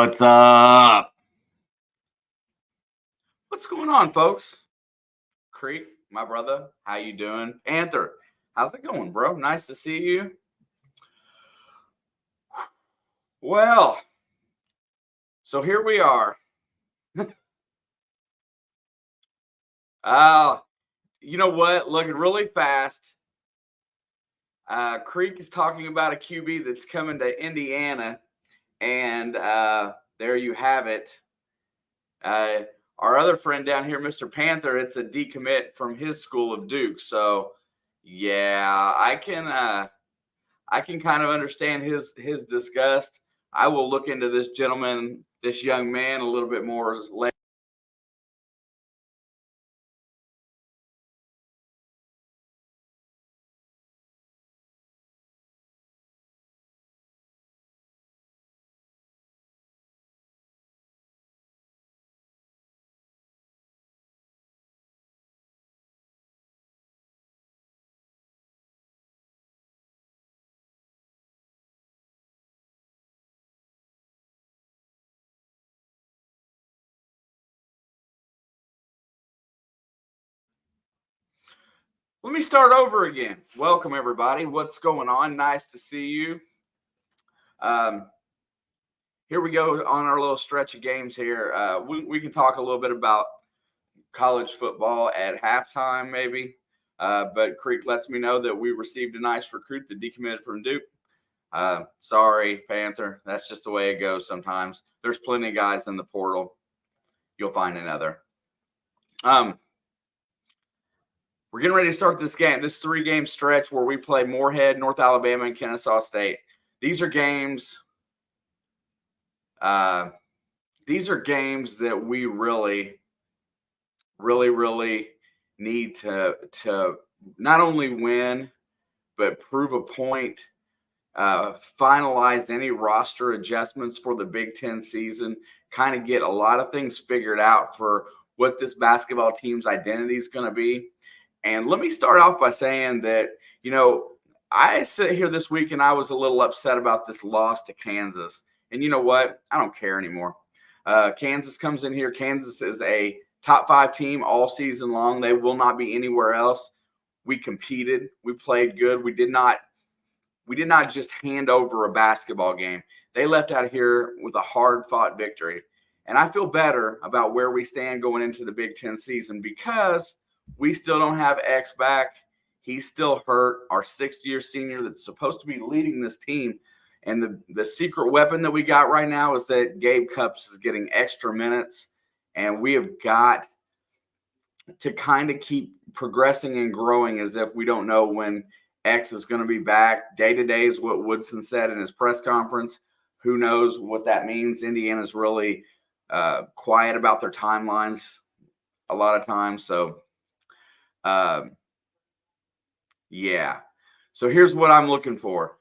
What's up? What's going on, folks? Creek, my brother, how you doing? Panther, how's it going, bro? Nice to see you. Well, so here we are. Uh, you know what? Looking really fast. Creek is talking about a QB that's coming to Indiana, and there you have it. Our other friend down here, Mr. Panther, it's a decommit from his school of Duke. So, yeah, I can kind of understand his disgust. I will look into this gentleman, this young man, a little bit more later. Let me start over again. Welcome, everybody. What's going on? Nice to see you. Um, Here we go on our little stretch of games here. We can talk a little bit about college football at halftime, maybe. But Creek lets me know that we received a nice recruit that decommitted from Duke. Sorry, Panther. That's just the way it goes sometimes. There's plenty of guys in the portal. You'll find another. We're getting ready to start this game, this 3-game stretch where we play Morehead, North Alabama, and Kennesaw State. These are games. These are games that we really need to not only win, but prove a point, finalize any roster adjustments for the Big Ten season, kind of get a lot of things figured out for what this basketball team's identity is going to be. And let me start off by saying that, I sit here this week and I was a little upset about this loss to Kansas. And you know what? I don't care anymore. Kansas comes in here. Kansas is a top 5 team all season long. They will not be anywhere else. We competed. We played good. We did not just hand over a basketball game. They left out of here with a hard-fought victory. And I feel better about where we stand going into the Big Ten season because we still don't have X back. He's still hurt. Our 6th-year senior that's supposed to be leading this team. And the secret weapon that we got right now is that Gabe Cupps is getting extra minutes. And we have got to kind of keep progressing and growing as if we don't know when X is going to be back. Day-to-day is what Woodson said in his press conference. Who knows what that means? Indiana's really quiet about their timelines a lot of times. So, yeah. So here's what I'm looking for.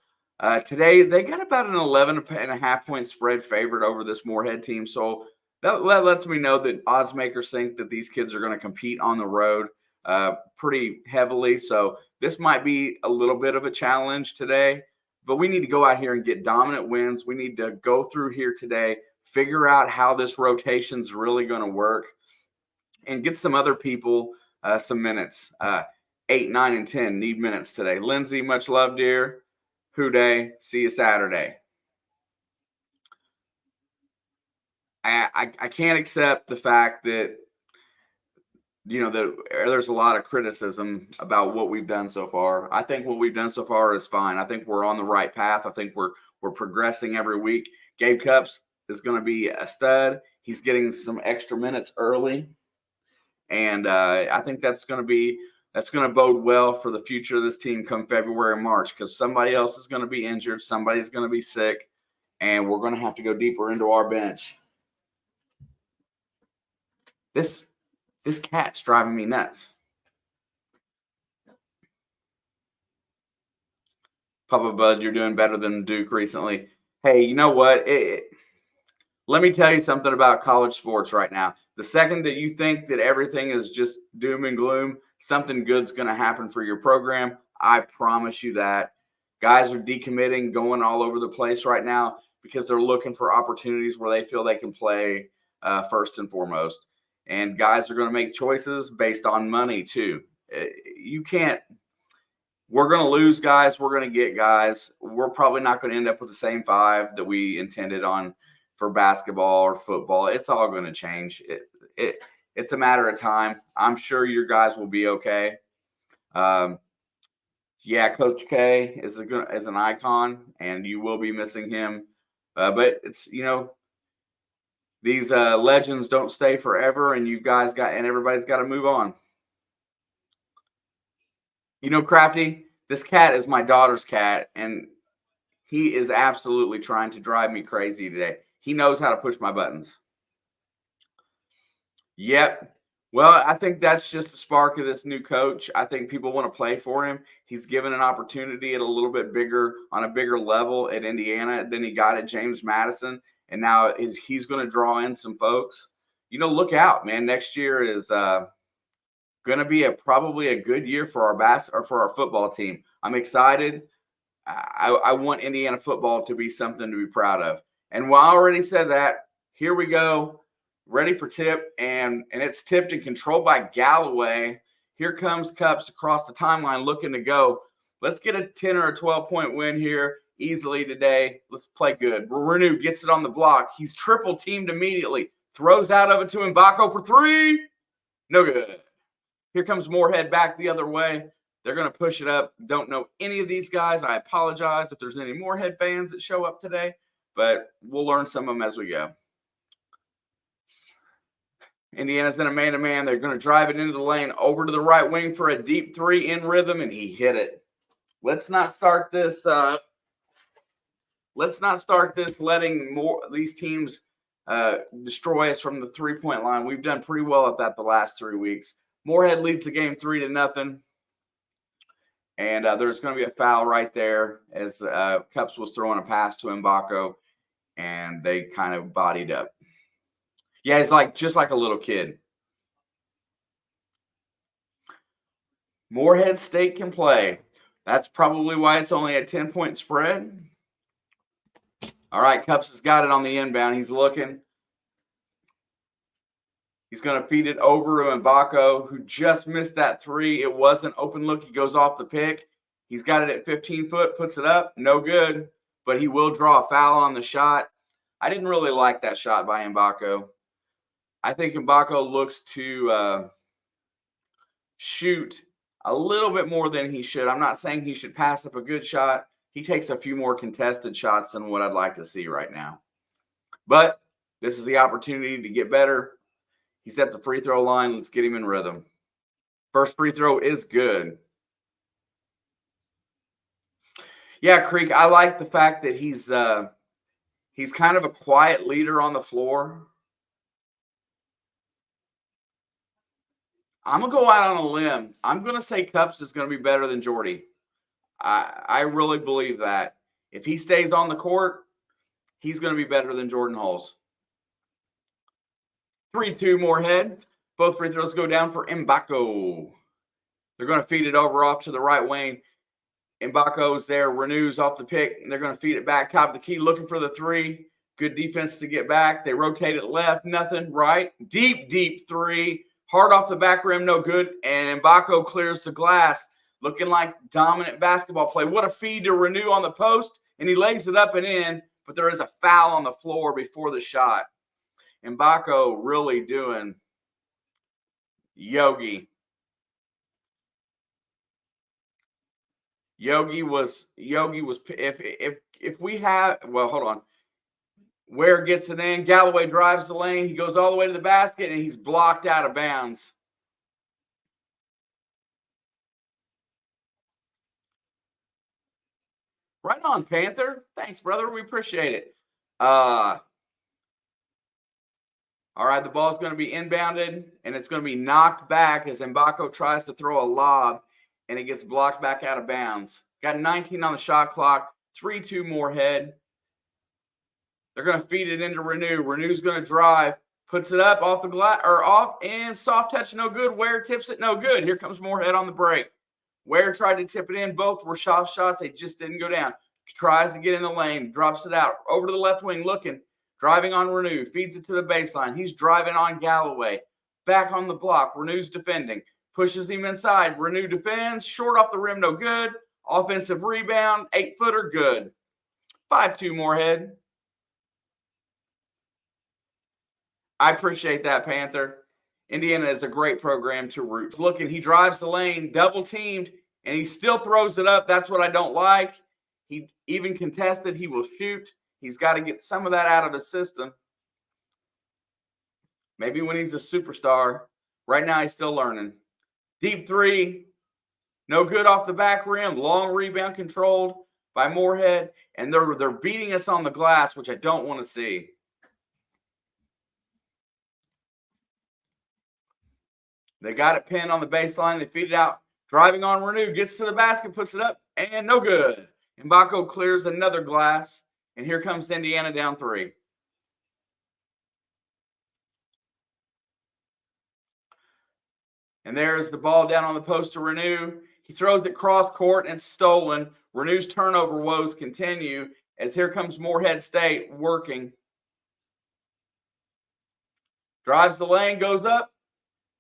Today, they got about an 11.5-point spread favored over this Morehead team. So that lets me know that odds makers think that these kids are going to compete on the road pretty heavily. So this might be a little bit of a challenge today, but we need to go out here and get dominant wins. We need to go through here today, figure out how this rotation is really going to work, and get some other people some minutes. 8, 9, and 10 need minutes today. Lindsay, much love, dear. Houday, see you Saturday. I can't accept the fact that that there's a lot of criticism about what we've done so far. I think what we've done so far is fine. I think we're on the right path. I think we're progressing every week. Gabe Cupps is going to be a stud. He's getting some extra minutes early, and I think that's going to bode well for the future of this team come February and March, because somebody else is going to be injured, somebody's going to be sick, and we're going to have to go deeper into our bench. This cat's driving me nuts. Papa Bud, you're doing better than Duke recently. Hey, you know what? Let me tell you something about college sports right now. The second that you think that everything is just doom and gloom, something good's going to happen for your program. I promise you that. Guys are decommitting, going all over the place right now because they're looking for opportunities where they feel they can play first and foremost. And guys are going to make choices based on money too. You can't. We're going to lose guys. We're going to get guys. We're probably not going to end up with the same 5 that we intended on for basketball or football. It's all going to change. It's a matter of time. I'm sure your guys will be okay. Yeah, Coach K is an icon, and you will be missing him. But it's, these legends don't stay forever, and everybody's got to move on. Crafty, this cat is my daughter's cat, and he is absolutely trying to drive me crazy today. He knows how to push my buttons. Yep. Well, I think that's just the spark of this new coach. I think people want to play for him. He's given an opportunity on a bigger level at Indiana than he got at James Madison. And now he's going to draw in some folks. Look out, man. Next year is going to be probably a good year for our football team. I'm excited. I want Indiana football to be something to be proud of. And while I already said that, here we go. Ready for tip, and it's tipped and controlled by Galloway. Here comes Cups across the timeline looking to go. Let's get a 10 or a 12-point win here easily today. Let's play good. Renew gets it on the block. He's triple teamed immediately. Throws out of it to Mbako for 3. No good. Here comes Morehead back the other way. They're going to push it up. Don't know any of these guys. I apologize if there's any Morehead fans that show up today, but we'll learn some of them as we go. Indiana's in a man-to-man. They're going to drive it into the lane, over to the right wing for a deep 3 in rhythm, and he hit it. Let's not start this letting these teams destroy us from the 3-point line. We've done pretty well at that the last 3 weeks. Morehead leads the game 3-0. And there's going to be a foul right there as Cups was throwing a pass to Mbako, and they kind of bodied up. Yeah, he's just like a little kid. Morehead State can play. That's probably why it's only a 10-point spread. All right, Cups has got it on the inbound. He's looking. He's going to feed it over to Mbako, who just missed that 3. It was an open look. He goes off the pick. He's got it at 15 foot, puts it up. No good, but he will draw a foul on the shot. I didn't really like that shot by Mbako. I think Mbako looks to shoot a little bit more than he should. I'm not saying he should pass up a good shot. He takes a few more contested shots than what I'd like to see right now. But this is the opportunity to get better. He's at the free throw line. Let's get him in rhythm. First free throw is good. Yeah, Creek, I like the fact that he's kind of a quiet leader on the floor. I'm going to go out on a limb. I'm going to say Cups is going to be better than Jordy. I really believe that. If he stays on the court, he's going to be better than Jordan Hulls. 3-2 Morehead. Both free throws go down for Mbako. They're going to feed it over off to the right wing. Mbako's there, renews off the pick, and they're going to feed it back top of the key, looking for the 3. Good defense to get back. They rotate it left, nothing, right. Deep 3. Hard off the back rim, no good. And Mbako clears the glass, looking like dominant basketball play. What a feed to Renew on the post, and he lays it up and in, but there is a foul on the floor before the shot. Mbako really doing Yogi. Yogi was if we have, well, hold on. Ware gets it in. Galloway drives the lane. He goes all the way to the basket, and he's blocked out of bounds. Right on, Panther. Thanks, brother. We appreciate it. All right, the ball's going to be inbounded, and it's going to be knocked back as Mbako tries to throw a lob, and it gets blocked back out of bounds. Got 19 on the shot clock. 3-2 Morehead. They're going to feed it into Renew. Renew's going to drive, puts it up off the glass or off, and soft touch, no good. Ware tips it, no good. Here comes Morehead on the break. Ware tried to tip it in. Both were soft shots. They just didn't go down. tries to get in the lane, drops it out, over to the left wing looking, driving on Renew, feeds it to the baseline. He's driving on Galloway. Back on the block, Renew's defending. Pushes him inside. Renew defends. Short off the rim, no good. Offensive rebound, 8-footer, good. 5-2 Morehead. I appreciate that, Panther. Indiana is a great program to root. Looking, he drives the lane, double teamed, and he still throws it up. That's what I don't like. He even contested, he will shoot. He's got to get some of that out of his system. Maybe when he's a superstar. Right now, he's still learning. Deep three, no good off the back rim. Long rebound controlled by Morehead, and they're beating us on the glass, which I don't want to see. They got it pinned on the baseline. They feed it out. Driving on Renew, gets to the basket, puts it up, and no good. Mbako clears another glass, and here comes Indiana down 3. And there's the ball down on the post to Renew. He throws it cross court and stolen. Renew's turnover woes continue as here comes Morehead State working. Drives the lane, goes up.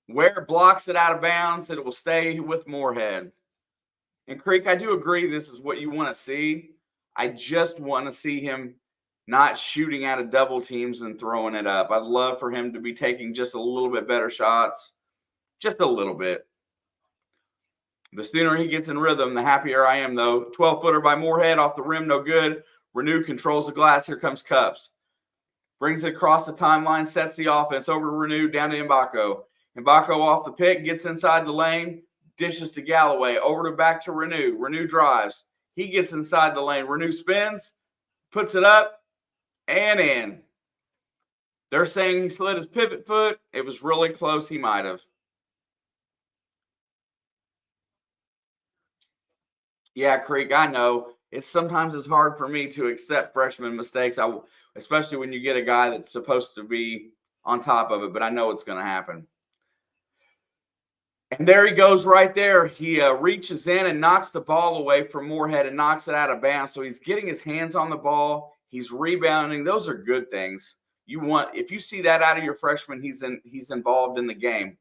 Ware blocks it out of bounds, and it will stay with Morehead. And Creek, I do agree this is what you want to see. I just want to see him not shooting out of double teams and throwing it up. I'd love for him to be taking just a little bit better shots. Just a little bit. The sooner he gets in rhythm, the happier I am, though. 12-footer by Morehead off the rim, no good. Renew controls the glass. Here comes Cups. Brings it across the timeline, sets the offense over to Renew, down to Mbako. Mbako off the pick, gets inside the lane, dishes to Galloway, over to back to Renew. Renew drives. He gets inside the lane. Renew spins, puts it up, and in. They're saying he slid his pivot foot. It was really close. He might have. Yeah, Creek, I know. Sometimes it's hard for me to accept freshman mistakes, especially when you get a guy that's supposed to be on top of it, but I know it's going to happen. And there he goes right there. He reaches in and knocks the ball away from Morehead and knocks it out of bounds. So he's getting his hands on the ball. He's rebounding. Those are good things. If you see that out of your freshman, he's involved in the game.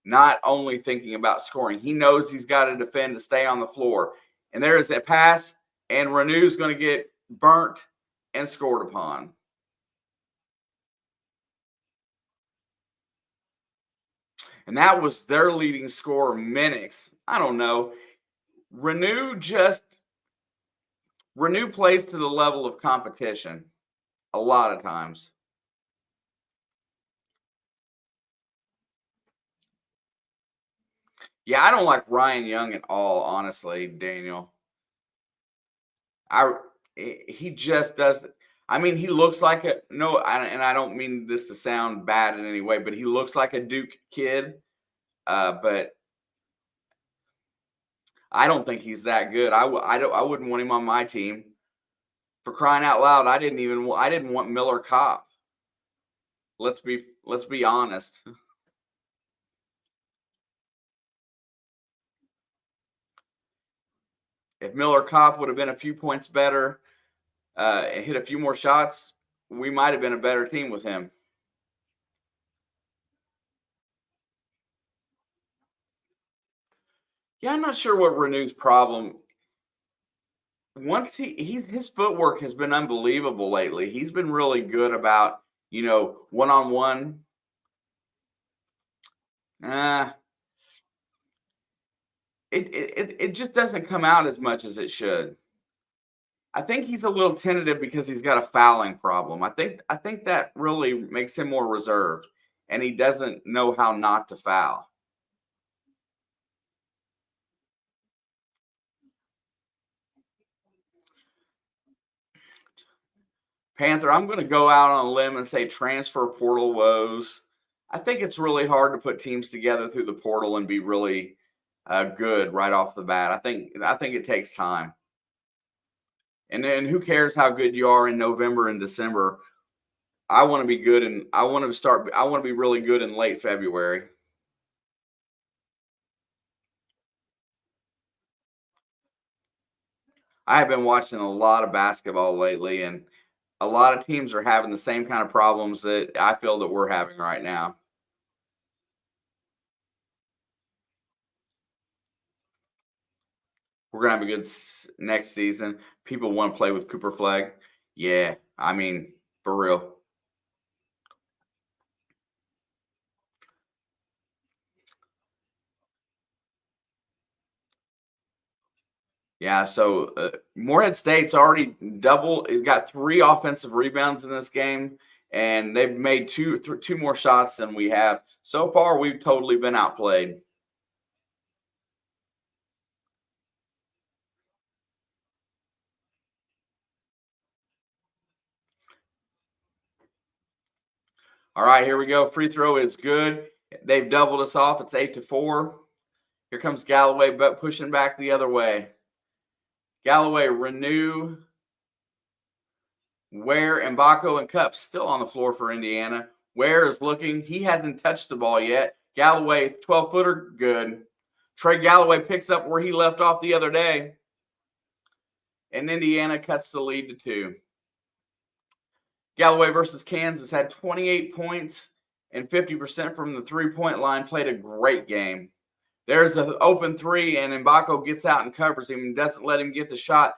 Not only thinking about scoring. He knows he's got to defend to stay on the floor. And there is a pass, and Renew's going to get burnt and scored upon. And that was their leading scorer, Minix. I don't know. Renew plays to the level of competition a lot of times. Yeah, I don't like Ryan Young at all, honestly, Daniel. He just doesn't. I mean, he looks like and I don't mean this to sound bad in any way, but he looks like a Duke kid. But I don't think he's that good. I wouldn't want him on my team. For crying out loud, I didn't want Miller Kopp. Let's be honest. If Miller Kopp would have been a few points better and hit a few more shots, we might have been a better team with him. Yeah, I'm not sure what Renew's problem. Once his footwork has been unbelievable lately. He's been really good about, one-on-one. It just doesn't come out as much as it should. I think he's a little tentative because he's got a fouling problem. I think that really makes him more reserved, and he doesn't know how not to foul. Panther, I'm going to go out on a limb and say transfer portal woes. I think it's really hard to put teams together through the portal and be really good right off the bat. I think it takes time. And then who cares how good you are in November and December? I want to be good, and I want to be really good in late February. I have been watching a lot of basketball lately, and a lot of teams are having the same kind of problems that I feel that we're having right now. We're gonna have a good next season. People want to play with Cooper Flag. Yeah, I mean, for real. Yeah, so Morehead State's already double. It got 3 offensive rebounds in this game, and they've made two more shots than we have. So far, we've totally been outplayed. All right, here we go. Free throw is good. They've doubled us off. It's 8-4. Here comes Galloway, but pushing back the other way. Galloway, Renew, Ware, Mbako, and Cup still on the floor for Indiana. Ware is looking. He hasn't touched the ball yet. Galloway, 12-footer, good. Trey Galloway picks up where he left off the other day. And Indiana cuts the lead to 2. Galloway versus Kansas had 28 points and 50% from the three-point line. Played a great game. There's an open 3, and Mbako gets out and covers him and doesn't let him get the shot.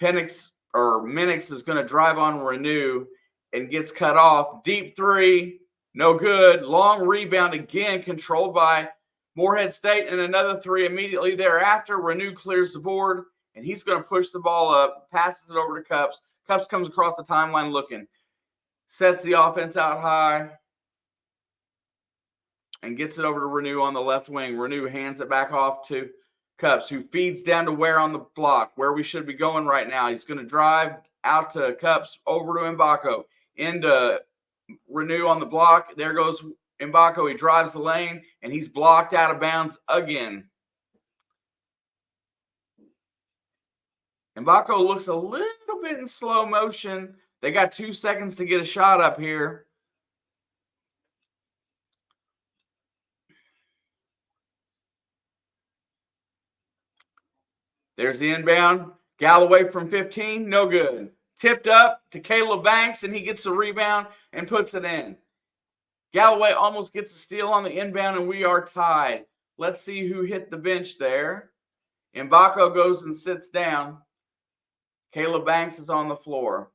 Minix is going to drive on Renew and gets cut off. Deep 3, no good. Long rebound again, controlled by Morehead State, and another 3 immediately thereafter. Renew clears the board, and he's going to push the ball up, passes it over to Cups. Cups comes across the timeline looking, sets the offense out high, and gets it over to Renew on the left wing. Renew hands it back off to Cups, who feeds down to Ware on the block, where we should be going right now. He's going to drive out to Cups, over to Mbako, into Renew on the block. There goes Mbako. He drives the lane, and he's blocked out of bounds again. Mbako looks a little bit in slow motion. They got 2 seconds to get a shot up here. There's the inbound. Galloway from 15, no good. Tipped up to Caleb Banks, and he gets the rebound and puts it in. Galloway almost gets a steal on the inbound, and we are tied. Let's see who hit the bench there. Mbako goes and sits down. Caleb Banks is on the floor.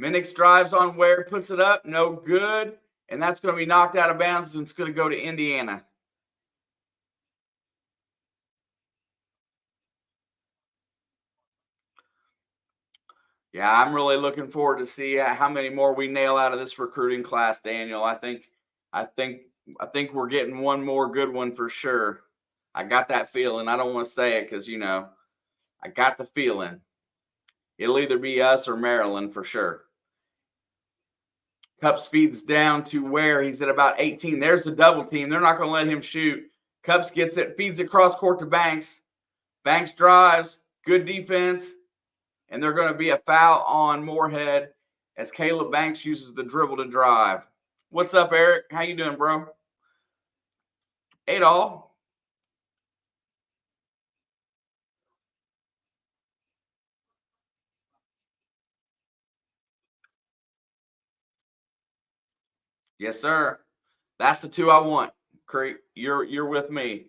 Minix drives on Ware, puts it up, no good. And that's going to be knocked out of bounds, and it's going to go to Indiana. Yeah, I'm really looking forward to see how many more we nail out of this recruiting class, Daniel. I think we're getting one more good one for sure. I got that feeling. I don't want to say it because I got the feeling it'll either be us or Maryland for sure. Cup speeds down to Where he's at about 18. There's the double team. They're not going to let him shoot. Cups gets it, feeds it cross court to Banks. Banks drives, good defense. And they're going to be a foul on Morehead as Caleb Banks uses the dribble to drive. What's up, Eric? How you doing, bro? 8-all. Yes, sir. That's the 2 I want. Creek, you're with me.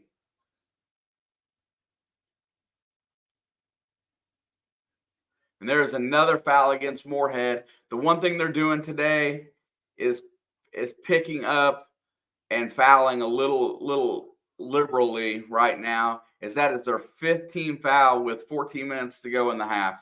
And there's another foul against Morehead. The one thing they're doing today is picking up and fouling a little liberally right now. Is that it's their 5th team foul with 14 minutes to go in the half.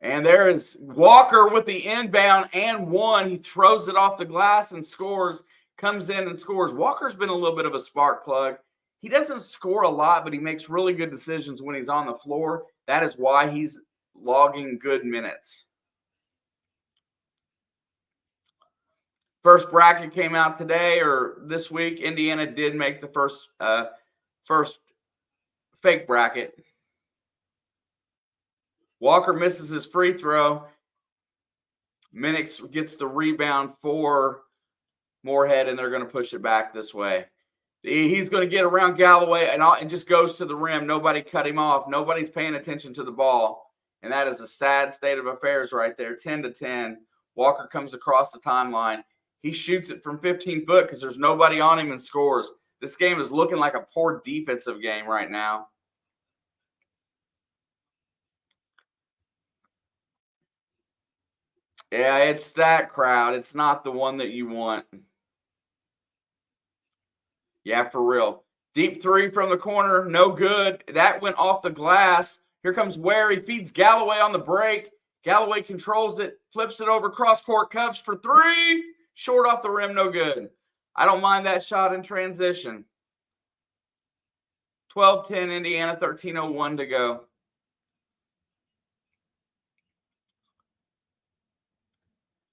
And there is Walker with the inbound and 1. He throws it off the glass and scores, comes in and scores. Walker's been a little bit of a spark plug. He doesn't score a lot, but he makes really good decisions when he's on the floor. That is why he's logging good minutes. First bracket came out today or this week. Indiana did make the first fake bracket. Walker misses his free throw. Minix gets the rebound for Morehead, and they're going to push it back this way. He's going to get around Galloway and just goes to the rim. Nobody cut him off. Nobody's paying attention to the ball. And that is a sad state of affairs right there, 10-10. Walker comes across the timeline. He shoots it from 15 foot because there's nobody on him and scores. This game is looking like a poor defensive game right now. Yeah, it's that crowd. It's not the one that you want. Yeah, for real. Deep three from the corner, no good. That went off the glass. Here comes Ware. He feeds Galloway on the break. Galloway controls it, flips it over cross court, Cubs for three. Short off the rim, no good. I don't mind that shot in transition. 12-10 Indiana, 13:01 to go.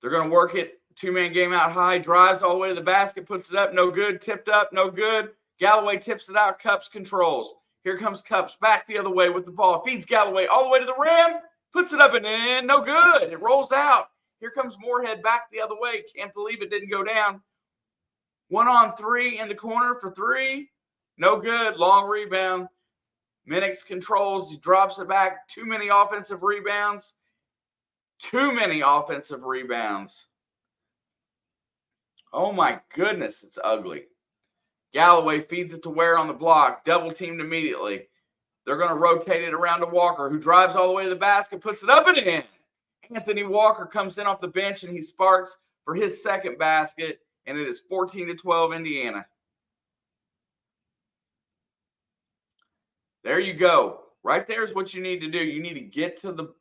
They're going to work it. Two-man game out high. Drives all the way to the basket. Puts it up. No good. Tipped up. No good. Galloway tips it out. Cups controls. Here comes Cups back the other way with the ball. Feeds Galloway all the way to the rim. Puts it up and in. No good. It rolls out. Here comes Morehead back the other way. Can't believe it didn't go down. 1-on-3 in the corner for three. No good. Long rebound. Minix controls. He drops it back. Too many offensive rebounds. Too many offensive rebounds. Oh, my goodness. It's ugly. Galloway feeds it to Ware on the block. Double teamed immediately. They're going to rotate it around to Walker, who drives all the way to the basket, puts it up and in. Anthony Walker comes in off the bench, and he sparks for his second basket, and it is 14-12 Indiana. There you go. Right there is what you need to do. You need to get to the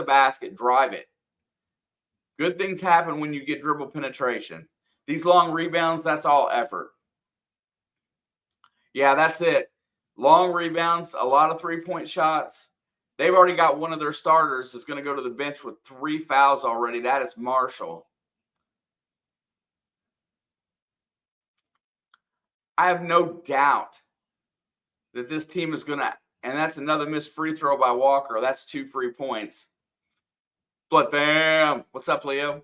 basket, drive it. Good things happen when you get dribble penetration. These long rebounds, that's all effort. Yeah, that's it. Long rebounds, a lot of three-point shots. They've already got one of their starters that's going to go to the bench with 3 fouls already. That is Marshall. I have no doubt that this team is going to, and that's another missed free throw by Walker. That's 2 free points. But bam. What's up, Leo?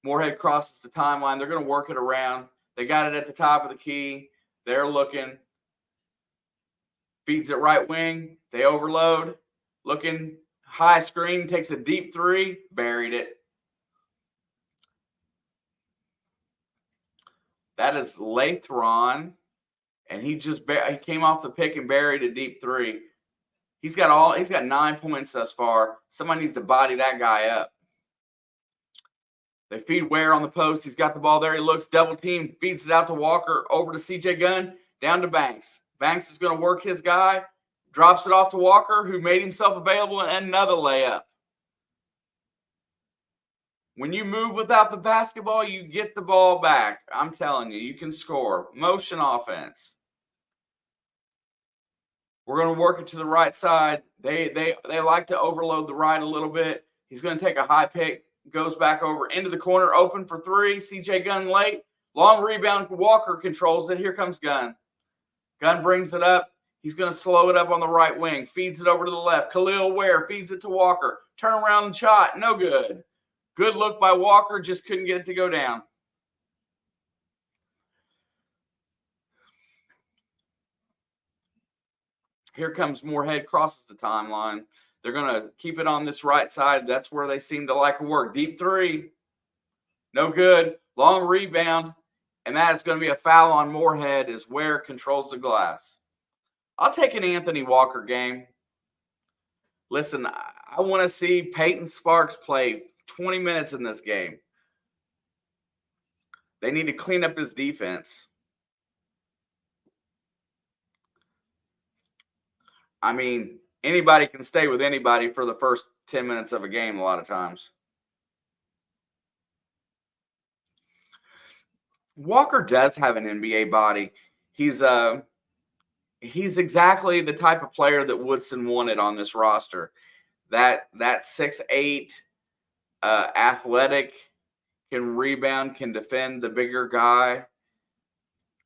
Morehead crosses the timeline. They're going to work it around. They got it at the top of the key. They're looking. Feeds it right wing. They overload. Looking. High screen. Takes a deep three. Buried it. That is Lathron. And he came off the pick and buried a deep three. He's got 9 points thus far. Somebody needs to body that guy up. They feed Ware on the post. He's got the ball there. He looks, double team, feeds it out to Walker, over to CJ Gunn, down to Banks. Banks is going to work his guy, drops it off to Walker, who made himself available, and another layup. When you move without the basketball, you get the ball back. I'm telling you, you can score. Motion offense. We're going to work it to the right side. They like to overload the right a little bit. He's going to take a high pick, goes back over into the corner, open for three. CJ Gunn late. Long rebound. Walker controls it. Here comes Gunn. Gunn brings it up. He's going to slow it up on the right wing. Feeds it over to the left. Kel'el Ware feeds it to Walker. Turn around shot. No good. Good look by Walker. Just couldn't get it to go down. Here comes Morehead, crosses the timeline. They're going to keep it on this right side. That's where they seem to like to work. Deep three. No good. Long rebound. And that is going to be a foul on Morehead as Ware controls the glass. I'll take an Anthony Walker game. Listen, I want to see Peyton Sparks play 20 minutes in this game. They need to clean up his defense. I mean, anybody can stay with anybody for the first 10 minutes of a game a lot of times. Walker does have an NBA body. He's exactly the type of player that Woodson wanted on this roster. That 6'8", athletic, can rebound, can defend the bigger guy.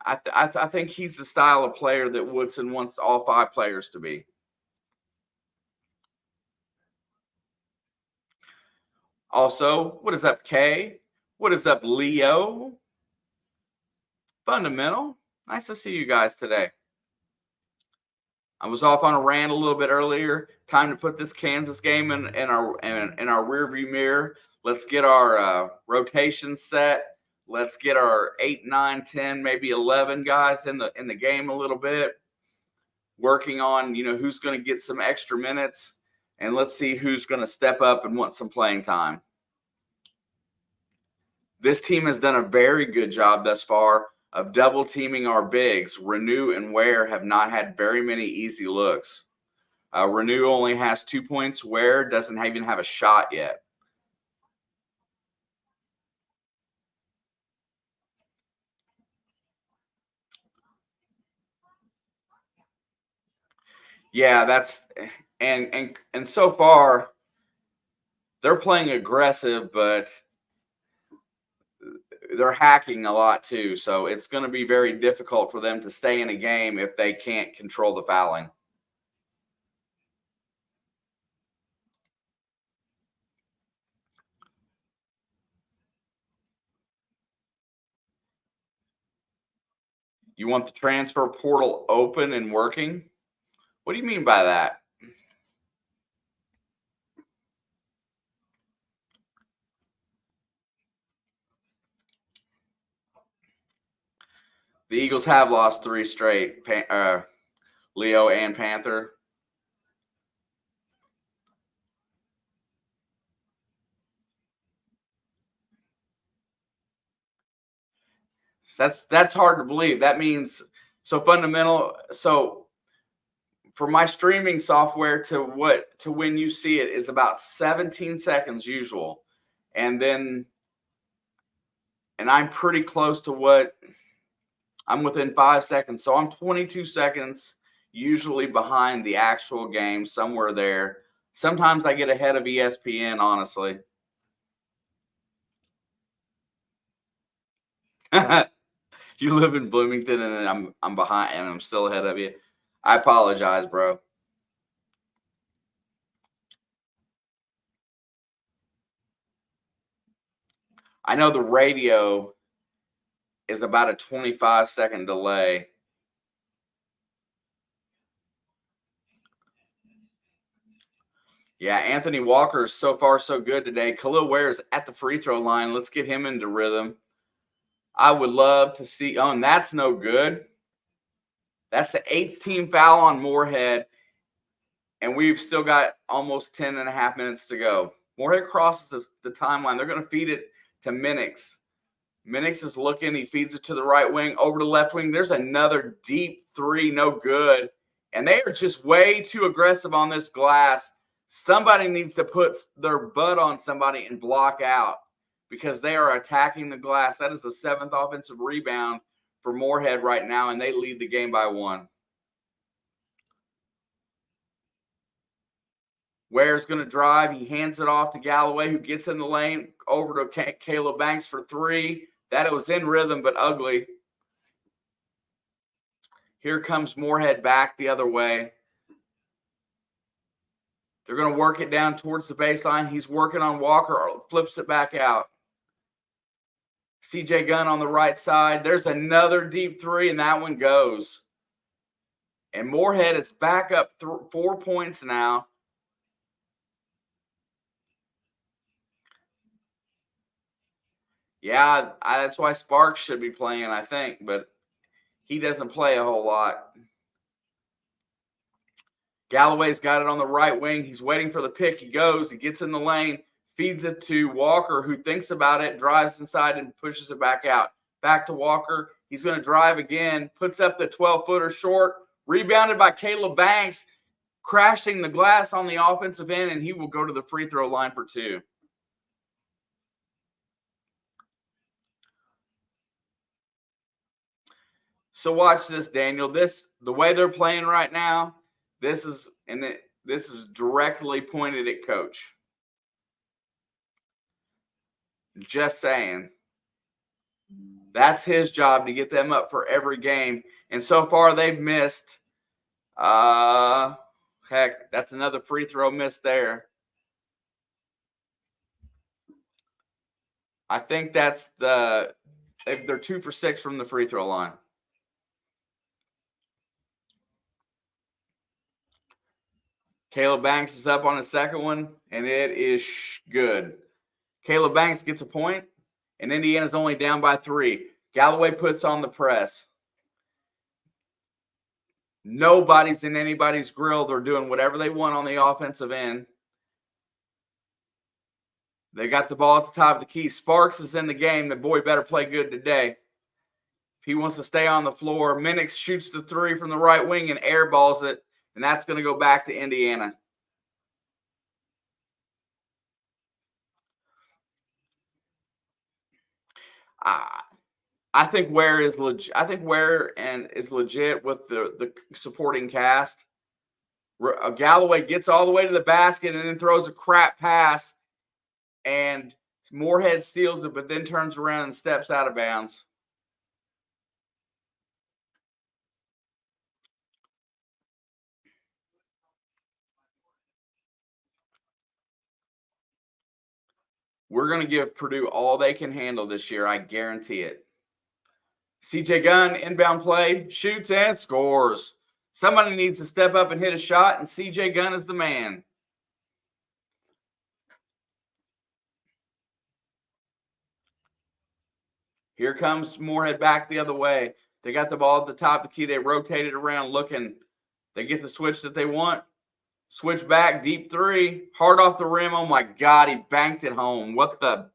I think he's the style of player that Woodson wants all 5 players to be. Also, what is up, Kay? What is up, Leo? Fundamental. Nice to see you guys today. I was off on a rant a little bit earlier. Time to put this Kansas game in our rearview mirror. Let's get our rotation set. Let's get our 8, 9, 10, maybe 11 guys in the game a little bit. Working on who's going to get some extra minutes, and let's see who's going to step up and want some playing time. This team has done a very good job thus far of double teaming our bigs. Renew and Ware have not had very many easy looks. Renew only has 2 points. Ware doesn't even have a shot yet. Yeah, that's and so far they're playing aggressive, but they're hacking a lot too. So it's going to be very difficult for them to stay in a game if they can't control the fouling. You want the transfer portal open and working? What do you mean by that? The Eagles have lost 3 straight, Leo and Panther. That's hard to believe. That means fundamental. So for my streaming software to when you see it is about 17 seconds usual, and I'm pretty close to what I'm within 5 seconds. So I'm 22 seconds usually behind the actual game, somewhere there. Sometimes I get ahead of ESPN, honestly. You live in Bloomington and I'm behind and I'm still ahead of you. I apologize, bro. I know the radio is about a 25-second delay. Yeah, Anthony Walker is so far so good today. Kel'el Ware's at the free throw line. Let's get him into rhythm. I would love to see. Oh, and that's no good. That's the 8th team foul on Morehead, and we've still got almost 10 and a half minutes to go. Morehead crosses the timeline. They're going to feed it to Minix. Minix is looking. He feeds it to the right wing, over to left wing. There's another deep 3, no good. And they are just way too aggressive on this glass. Somebody needs to put their butt on somebody and block out because they are attacking the glass. That is the 7th offensive rebound for Morehead right now, and they lead the game by 1. Ware's going to drive. He hands it off to Galloway, who gets in the lane, over to Caleb Banks for 3. That it was in rhythm, but ugly. Here comes Morehead back the other way. They're going to work it down towards the baseline. He's working on Walker, flips it back out. CJ Gunn on the right side. There's another deep 3, and that one goes. And Morehead is back up 4 points now. Yeah, that's why Sparks should be playing, I think, but he doesn't play a whole lot. Galloway's got it on the right wing. He's waiting for the pick. He goes. He gets in the lane, feeds it to Walker, who thinks about it, drives inside, and pushes it back out. Back to Walker. He's going to drive again, puts up the 12-footer short, rebounded by Caleb Banks, crashing the glass on the offensive end, and he will go to the free throw line for 2. So watch this, Daniel. The way they're playing right now, this is directly pointed at Coach. Just saying. That's his job to get them up for every game. And so far they've missed. Heck, that's another free throw miss there. I think that's they're 2 for 6 from the free throw line. Caleb Banks is up on his second one, and it is good. Caleb Banks gets a point, and Indiana's only down by 3. Galloway puts on the press. Nobody's in anybody's grill. They're doing whatever they want on the offensive end. They got the ball at the top of the key. Sparks is in the game. The boy better play good today. If he wants to stay on the floor, Minix shoots the 3 from the right wing and airballs it, and that's going to go back to Indiana. I think Ware is legit. I think Ware is legit with the supporting cast. Galloway gets all the way to the basket and then throws a crap pass, and Morehead steals it, but then turns around and steps out of bounds. We're going to give Purdue all they can handle this year. I guarantee it. CJ Gunn, inbound play, shoots and scores. Somebody needs to step up and hit a shot, and CJ Gunn is the man. Here comes Morehead back the other way. They got the ball at the top of the key. They rotate it around looking. They get the switch that they want. Switch back, deep 3. Hard off the rim. Oh, my God, he banked it home. What the?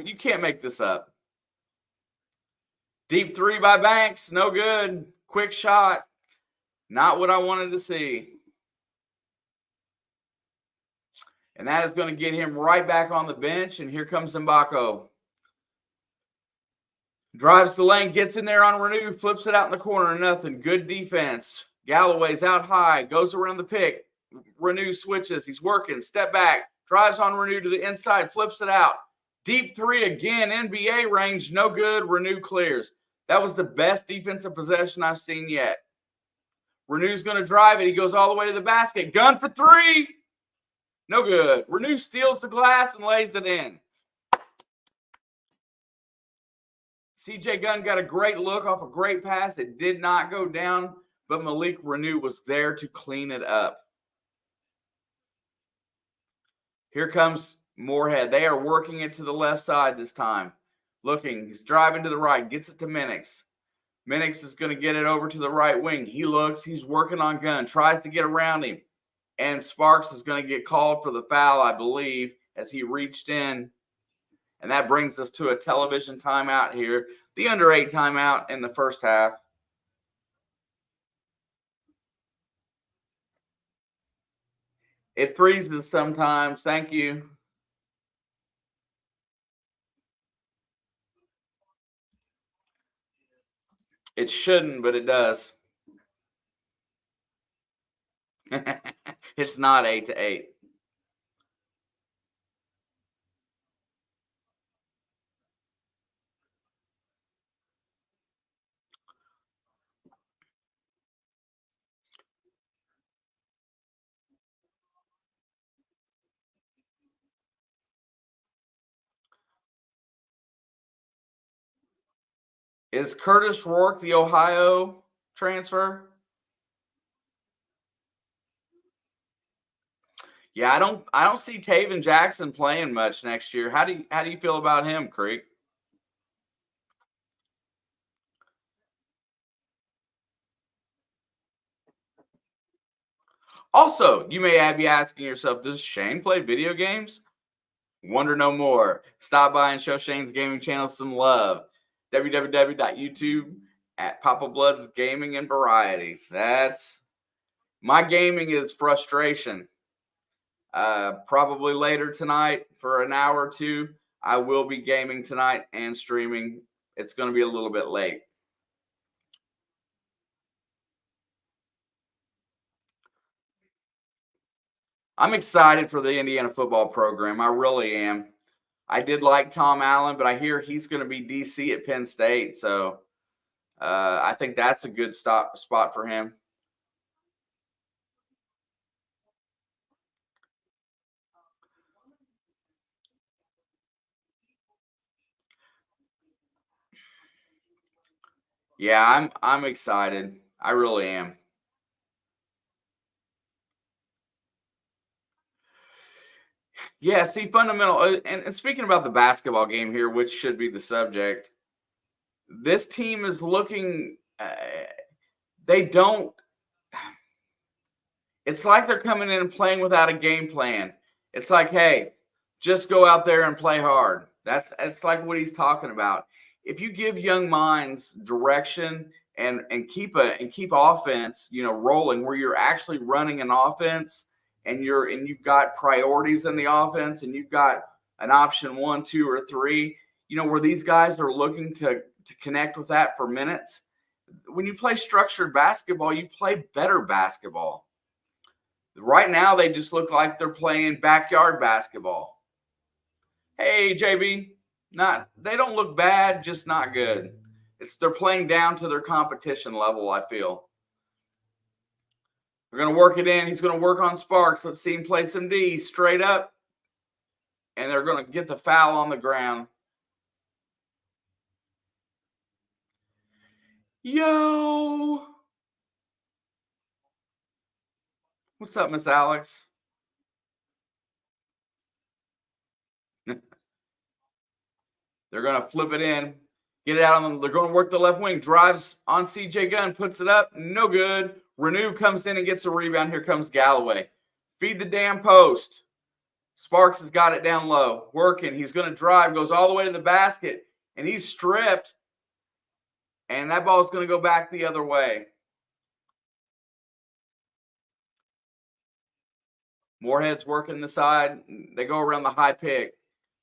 You can't make this up. Deep 3 by Banks. No good. Quick shot. Not what I wanted to see. And that is going to get him right back on the bench. And here comes Mbako. Drives the lane, gets in there on Renew, flips it out in the corner. Nothing. Good defense. Galloway's out high, goes around the pick. Renew switches. He's working. Step back. Drives on Renew to the inside, flips it out. Deep 3 again, NBA range. No good. Renew clears. That was the best defensive possession I've seen yet. Renew's going to drive it. He goes all the way to the basket. Gun for 3. No good. Renew steals the glass and lays it in. CJ Gunn got a great look off a great pass. It did not go down, but Malik Renew was there to clean it up. Here comes Morehead. They are working it to the left side this time. Looking. He's driving to the right. Gets it to Minix. Minix is going to get it over to the right wing. He looks. He's working on Gunn. Tries to get around him. And Sparks is going to get called for the foul, I believe, as he reached in. And that brings us to a television timeout here. The under 8 timeout in the first half. It freezes sometimes. Thank you. It shouldn't, but it does. It's not 8-8. Is Curtis Rourke the Ohio transfer? Yeah, I don't see Taven Jackson playing much next year. How do you feel about him, Creek? Also, you may be asking yourself, does Shane play video games? Wonder no more. Stop by and show Shane's gaming channel some love. www.youtube at Papa Blood's Gaming and Variety. That's my gaming is frustration. Probably later tonight for an hour or 2. I will be gaming tonight and streaming. It's going to be a little bit late. I'm excited for the Indiana football program. I really am. I did like Tom Allen, but I hear he's going to be DC at Penn State. So I think that's a good spot for him. Yeah, I'm excited. I really am. Yeah, see, fundamental. And speaking about the basketball game here, which should be the subject, this team is looking. They don't. It's like they're coming in and playing without a game plan. It's like, hey, just go out there and play hard. That's like what he's talking about. If you give young minds direction and keep offense, rolling where you're actually running an offense and you've got priorities in the offense and you've got an option 1, 2, or 3, where these guys are looking to connect with that for minutes. When you play structured basketball, you play better basketball. Right now, they just look like they're playing backyard basketball. Hey, JB, not they don't look bad, just not good. They're playing down to their competition level, I feel. They're going to work it in. He's going to work on Sparks. Let's see him play some D straight up, and they're going to get the foul on the ground. Yo! What's up, Miss Alex? They're going to flip it in, get it out on them. They're going to work the left wing. Drives on CJ Gunn, puts it up. No good. Renew comes in and gets a rebound. Here comes Galloway. Feed the damn post. Sparks has got it down low. Working. He's going to drive. Goes all the way to the basket. And he's stripped. And that ball is going to go back the other way. Morehead's working the side. They go around the high pick.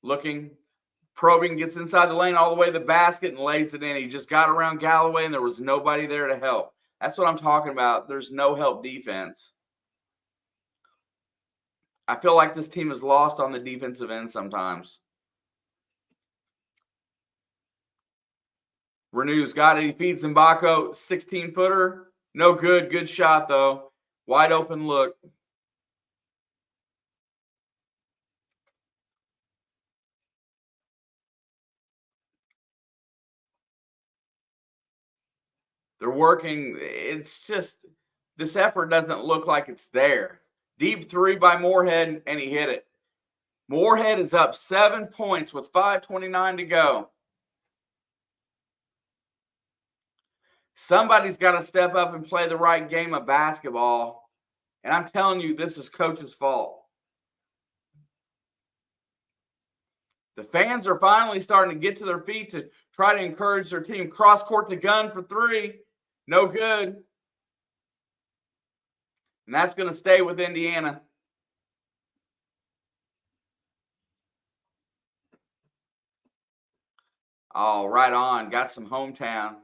Looking. Probing, gets inside the lane all the way to the basket and lays it in. He just got around Galloway, and there was nobody there to help. That's what I'm talking about. There's no help defense. I feel like this team is lost on the defensive end sometimes. Renew's got it. He feeds Mbako. 16-footer. No good. Good shot, though. Wide open look. They're working. It's just this effort doesn't look like it's there. Deep three by Morehead, and he hit it. Morehead is up 7 points with 5:29 to go. Somebody's got to step up and play the right game of basketball. And I'm telling you, this is coach's fault. The fans are finally starting to get to their feet to try to encourage their team. Cross court to Gunn for 3. No good. And that's going to stay with Indiana. Oh, right on. Got some hometown.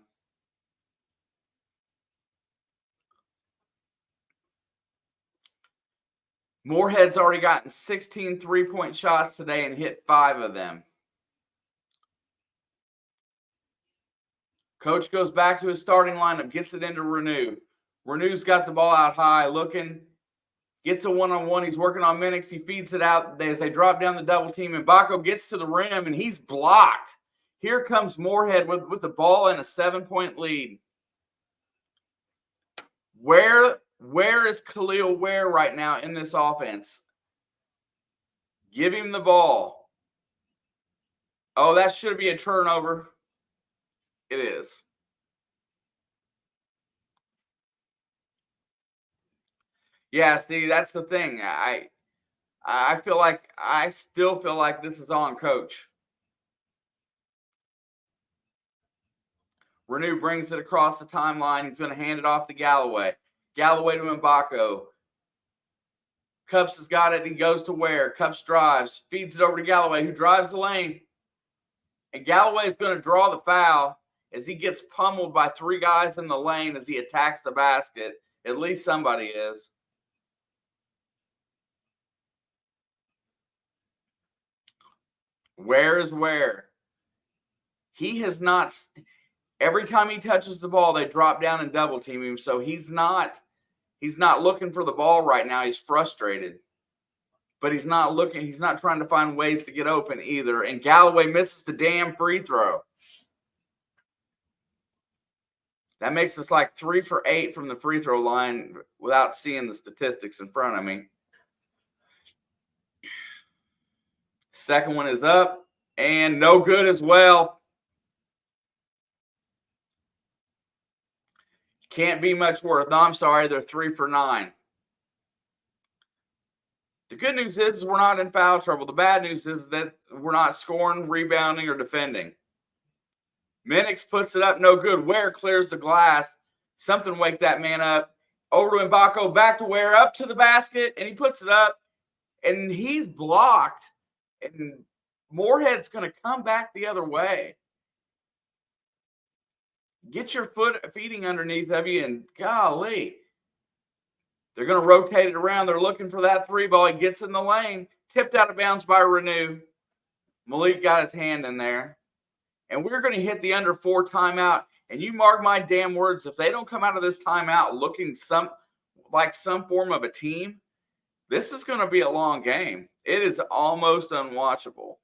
Morehead's already gotten 16 three-point shots today and hit 5 of them. Coach goes back to his starting lineup, gets it into Renew. Renew's got the ball out high, looking, gets a one-on-one. He's working on Minix. He feeds it out as they drop down the double team. And Mbako gets to the rim, and he's blocked. Here comes Morehead with the ball and a 7-point lead. Where is kel'el Ware right now in this offense? Give him the ball. Oh, that should be a turnover. It is. Yeah, Steve, that's the thing. I still feel like this is on coach. Renew brings it across the timeline. He's going to hand it off to Galloway. Galloway to Mbako. Cups has got it. He goes to Ware. Cups drives. Feeds it over to Galloway, who drives the lane. And Galloway is going to draw the foul as he gets pummeled by 3 guys in the lane as he attacks the basket. At least somebody is. Where is Ware? He has not. Every time he touches the ball, they drop down and double team him. So he's not looking for the ball right now. He's frustrated. But he's not looking. He's not trying to find ways to get open either. And Galloway misses the damn free throw. That makes us like 3 for 8 from the free throw line without seeing the statistics in front of me. Second one is up and no good as well. Can't be much worse. No, I'm sorry. They're 3 for 9. The good news is we're not in foul trouble. The bad news is that we're not scoring, rebounding, or defending. Minix puts it up, no good. Ware clears the glass. Something wake that man up. Over to Mbako, back to Ware, up to the basket, and he puts it up, and he's blocked. And Morehead's going to come back the other way. Get your feeding underneath of you, and golly. They're going to rotate it around. They're looking for that three ball. He gets in the lane. Tipped out of bounds by Renew. Malik got his hand in there. And we're going to hit the under 4 timeout. And you mark my damn words, if they don't come out of this timeout looking like some form of a team, this is going to be a long game. It is almost unwatchable.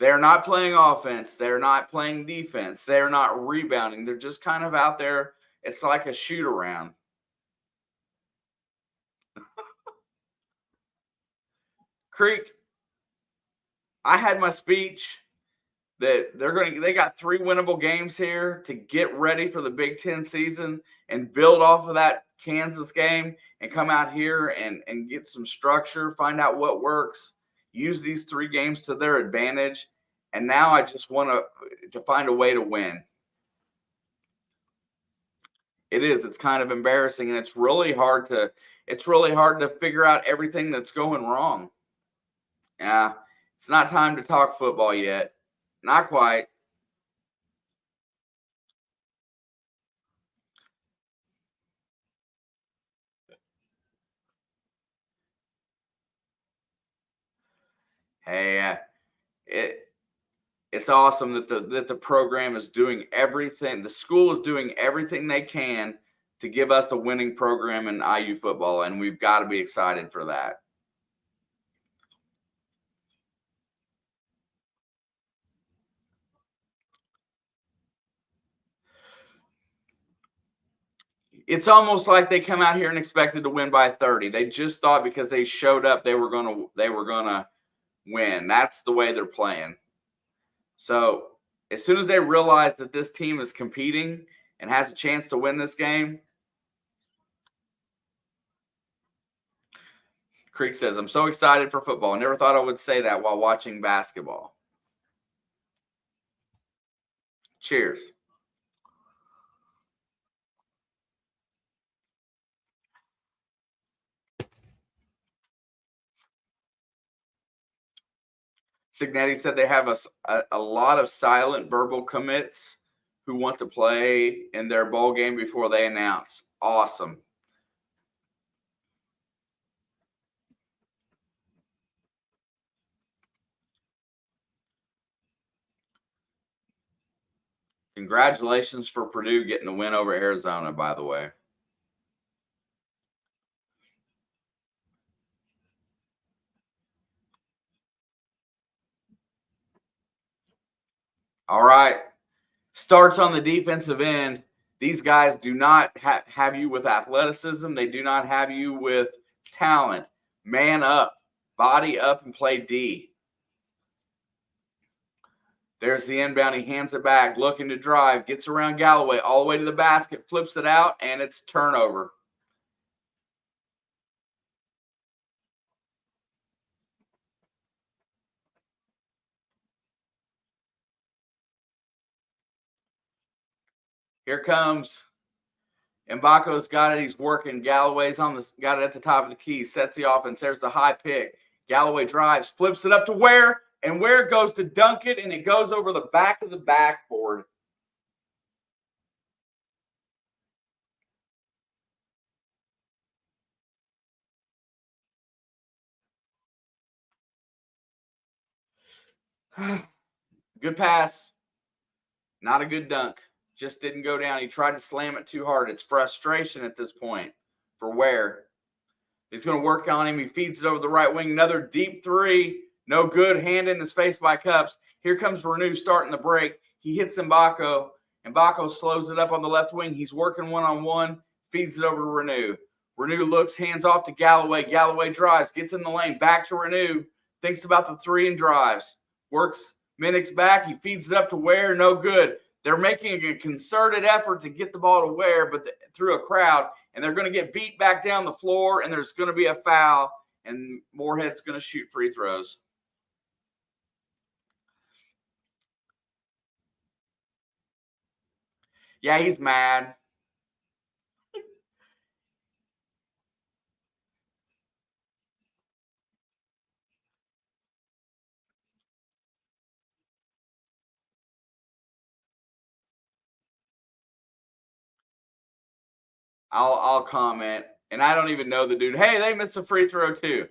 They're not playing offense. They're not playing defense. They're not rebounding. They're just kind of out there. It's like a shoot around. Creek, I had my speech that they got 3 winnable games here to get ready for the Big Ten season and build off of that Kansas game and come out here and get some structure, find out what works, use these 3 games to their advantage. And now I just want to find a way to win. It is. It's kind of embarrassing, and it's really hard to figure out everything that's going wrong. Yeah, it's not time to talk football yet. Not quite. Hey, it's awesome that the program is doing everything. The school is doing everything they can to give us a winning program in IU football, and we've got to be excited for that. It's almost like they come out here and expected to win by 30. They just thought because they showed up they were gonna win. That's the way they're playing. So as soon as they realize that this team is competing and has a chance to win this game, Creek says, I'm so excited for football. I never thought I would say that while watching basketball. Cheers. Signetti said they have a lot of silent verbal commits who want to play in their bowl game before they announce. Awesome. Congratulations for Purdue getting the win over Arizona, by the way. All right. Starts on the defensive end. These guys do not have you with athleticism. They do not have you with talent. Man up, body up, and play D. There's the inbound. He hands it back, looking to drive, gets around Galloway all the way to the basket, flips it out, and it's turnover. Here comes Mbako's got it. He's working. Galloway's got it at the top of the key. Sets the offense. There's the high pick. Galloway drives, flips it up to Ware, and Ware goes to dunk it, and it goes over the back of the backboard. Good pass. Not a good dunk. Just didn't go down. He tried to slam it too hard. It's frustration at this point for Ware. He's going to work on him. He feeds it over the right wing. Another deep 3. No good. Hand in his face by Cups. Here comes Renew starting the break. He hits Mbako. Mbako slows it up on the left wing. He's working one-on-one, feeds it over to Renew. Renew looks, hands off to Galloway. Galloway drives, gets in the lane, back to Renew. Thinks about the three and drives. Works Minnick's back. He feeds it up to Ware. No good. They're making a concerted effort to get the ball to Ware, but through a crowd, and they're going to get beat back down the floor, and there's going to be a foul, and Morehead's going to shoot free throws. Yeah, he's mad. I'll comment, and I don't even know the dude. Hey, they missed a free throw too.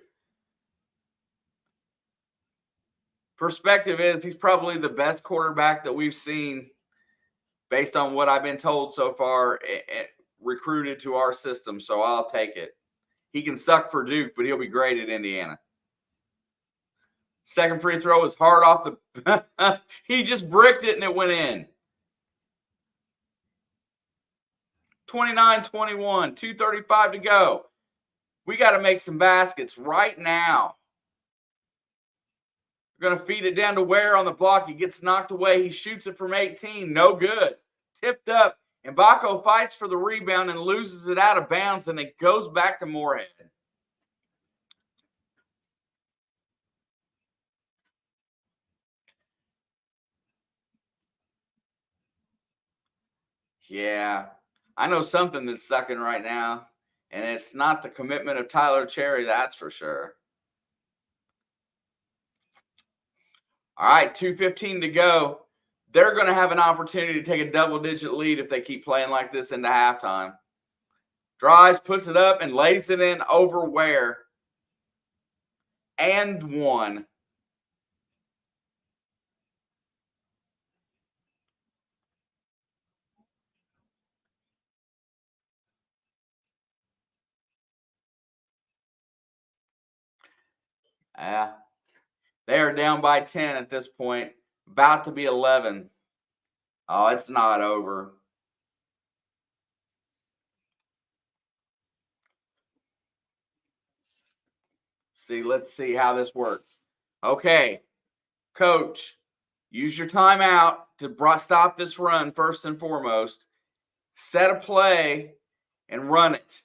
Perspective is he's probably the best quarterback that we've seen based on what I've been told so far, recruited to our system. So I'll take it. He can suck for Duke, but he'll be great at Indiana. Second free throw is hard off the – he just bricked it and it went in. 29-21, 2:35 to go. We got to make some baskets right now. We're going to feed it down to Ware on the block. He gets knocked away. He shoots it from 18. No good. Tipped up. Mbako fights for the rebound and loses it out of bounds, and it goes back to Morehead. Yeah. I know something that's sucking right now, and it's not the commitment of Tyler Cherry, that's for sure. All right, 2:15 to go. They're going to have an opportunity to take a double-digit lead if they keep playing like this into halftime. Drives, puts it up, and lays it in over Ware. And one. Yeah. They are down by 10 at this point. About to be 11. Oh, it's not over. Let's see how this works. Okay, coach, use your timeout to stop this run first and foremost. Set a play and run it.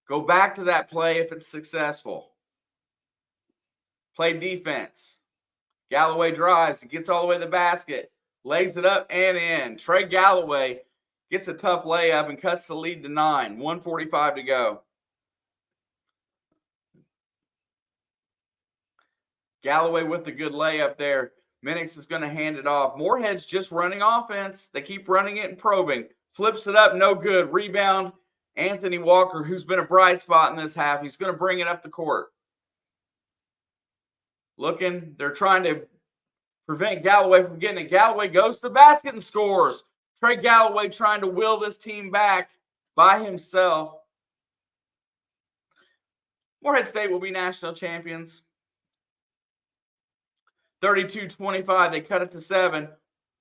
Go back to that play if it's successful. Play defense. Galloway drives, gets all the way to the basket, lays it up and in. Trey Galloway gets a tough layup and cuts the lead to 9. 1:45 to go. Galloway with the good layup there. Minnick's is going to hand it off. Morehead's just running offense. They keep running it and probing. Flips it up, no good. Rebound, Anthony Walker, who's been a bright spot in this half. He's going to bring it up the court. Looking, they're trying to prevent Galloway from getting it. Galloway goes to the basket and scores. Trey Galloway trying to will this team back by himself. Morehead State will be national champions. 32-25. They cut it to 7.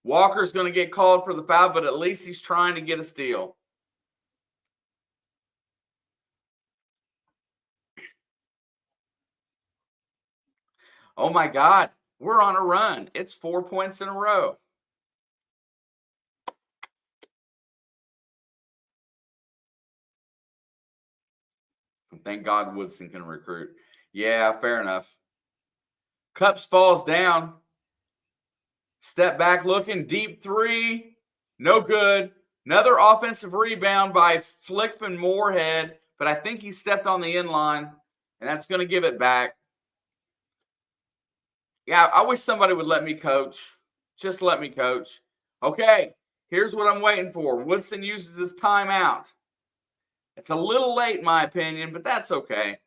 Walker's going to get called for the foul, but at least he's trying to get a steal. Oh, my God. We're on a run. It's 4 points in a row. Thank God Woodson can recruit. Yeah, fair enough. Cups falls down. Step back looking. Deep three. No good. Another offensive rebound by Flickman Morehead, but I think he stepped on the inline, and that's going to give it back. Yeah, I wish somebody would let me coach. Just let me coach. Okay, here's what I'm waiting for. Woodson uses his timeout. It's a little late, in my opinion, but that's okay.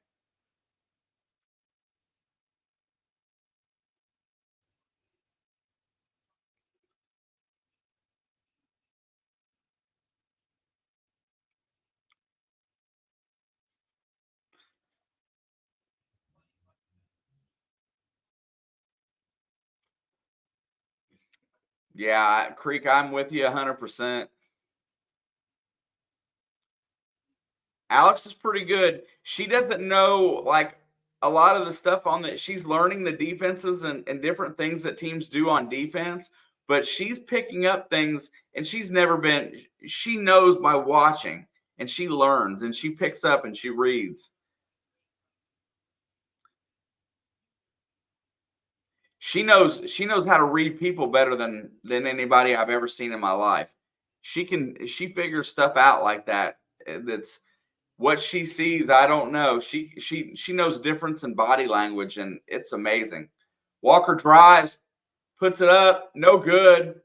Yeah, Creek, I'm with you 100%. Alex is pretty good. She doesn't know like a lot of the stuff on that. She's learning the defenses and different things that teams do on defense, but she's picking up things and she's never been, she knows by watching and she learns and she picks up and she reads. She knows how to read people better than anybody I've ever seen in my life. She figures stuff out like that. That's what she sees. I don't know. She knows difference in body language, and it's amazing. Walker drives, puts it up, no good.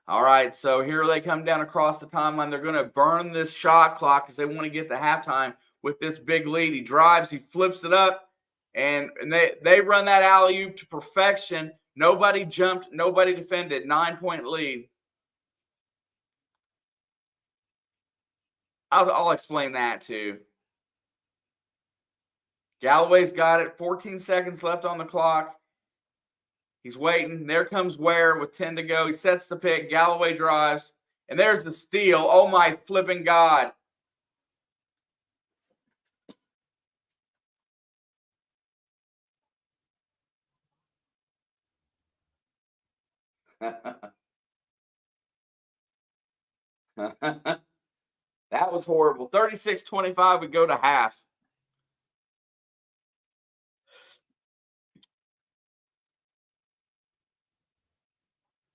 All right, so here they come down across the timeline. They're going to burn this shot clock because they want to get to halftime with this big lead. He drives, he flips it up, and they run that alley oop to perfection. Nobody jumped, nobody defended. 9-point lead. I'll explain that too. Galloway's got it. 14 seconds left on the clock. He's waiting. There comes Ware with 10 to go. He sets the pick. Galloway drives. And there's the steal. Oh, my flipping God. That was horrible. 36-25 would go to half.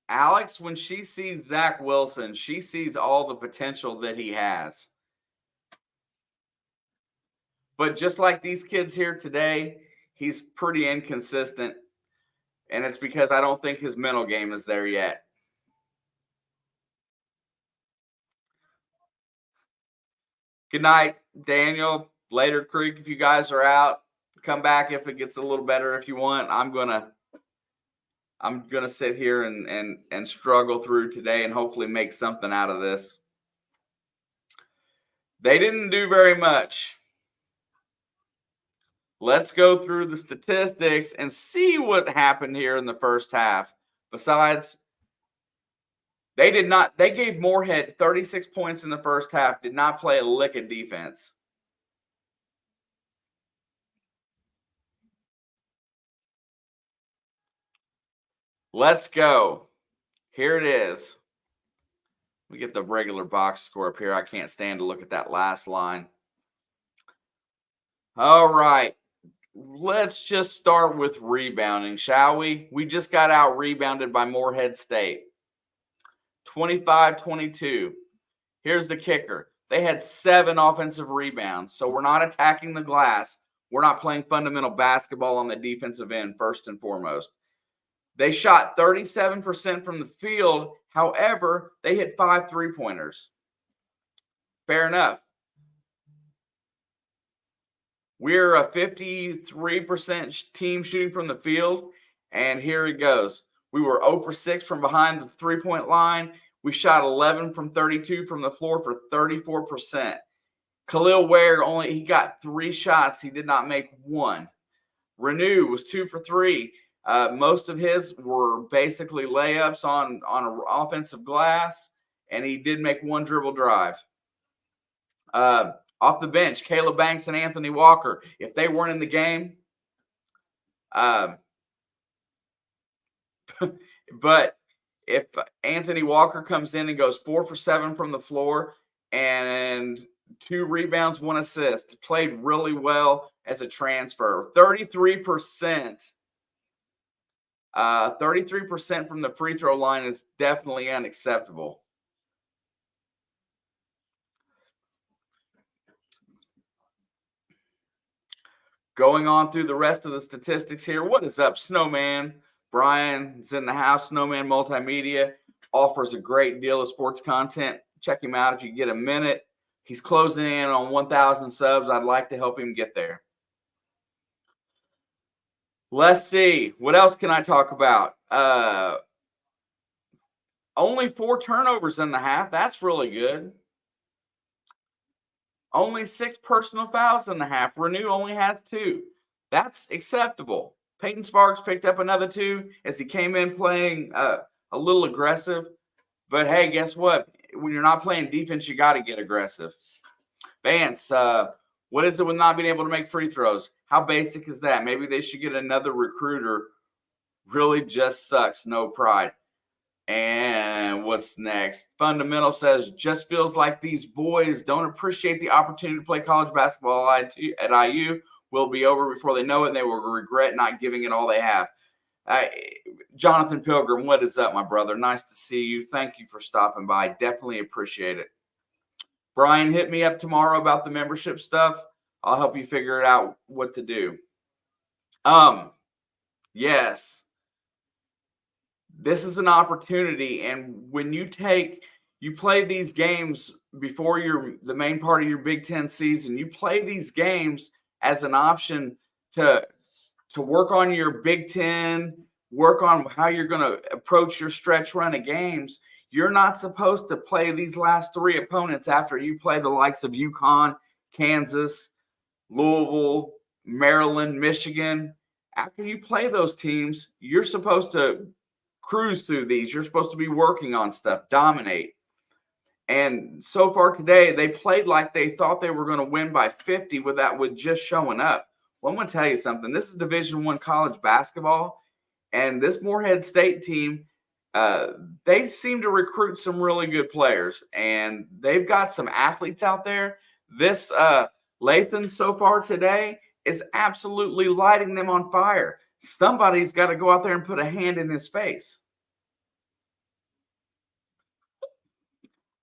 Alex, when she sees Zach Wilson, she sees all the potential that he has. But just like these kids here today, he's pretty inconsistent. And it's because I don't think his mental game is there yet. Good night, Daniel. Later, Creek. If you guys are out, come back if it gets a little better. If you want, I'm gonna sit here and struggle through today and hopefully make something out of this. They didn't do very much. Let's go through the statistics and see what happened here in the first half. Besides, they gave Morehead 36 points in the first half, did not play a lick of defense. Let's go. Here it is. We get the regular box score up here. I can't stand to look at that last line. All right. Let's just start with rebounding, shall we? We just got out rebounded by Morehead State. 25-22. Here's the kicker. They had 7 offensive rebounds, so we're not attacking the glass. We're not playing fundamental basketball on the defensive end, first and foremost. They shot 37% from the field. However, they hit 5 3-pointers. Fair enough. We're a 53% team shooting from the field, and here it goes. We were 0 for 6 from behind the three-point line. We shot 11 from 32 from the floor for 34%. Kel'el Ware he got 3 shots. He did not make 1. Renew was 2 for 3. Most of his were basically layups on an offensive glass, and he did make 1 dribble drive. Off the bench, Caleb Banks and Anthony Walker. If they weren't in the game, but if Anthony Walker comes in and goes 4 for 7 from the floor and 2 rebounds, 1 assist, played really well as a transfer. 33%. 33% from the free throw line is definitely unacceptable. Going on through the rest of the statistics here. What is up, Snowman? Brian's in the house. Snowman Multimedia offers a great deal of sports content. Check him out if you get a minute. He's closing in on 1,000 subs. I'd like to help him get there. Let's see. What else can I talk about? Only 4 turnovers in the half. That's really good. Only 6 personal fouls in the half. Renew only has 2. That's acceptable. Peyton Sparks picked up another 2 as he came in playing a little aggressive. But hey, guess what? When you're not playing defense, you got to get aggressive. Vance, what is it with not being able to make free throws? How basic is that? Maybe they should get another recruiter. Really just sucks. No pride. And what's next? Fundamental says, just feels like these boys don't appreciate the opportunity to play college basketball at IU. Will be over before they know it, and they will regret not giving it all they have. Jonathan Pilgrim, what is up, my brother? Nice to see you. Thank you for stopping by. Definitely appreciate it. Brian, hit me up tomorrow about the membership stuff. I'll help you figure out what to do. Yes. This is an opportunity, and when you play these games before the main part of your Big Ten season, you play these games as an option to work on your Big Ten, work on how you're going to approach your stretch run of games. You're not supposed to play these last 3 opponents after you play the likes of UConn, Kansas, Louisville, Maryland, Michigan. After you play those teams, you're supposed to cruise through these. You're supposed to be working on stuff, dominate. And so far today, they played like they thought they were going to win by 50 with just showing up. Well, I'm going to tell you something. This is Division I college basketball, and this Morehead State team, they seem to recruit some really good players, and they've got some athletes out there. This Lathan so far today is absolutely lighting them on fire. Somebody's got to go out there and put a hand in his face.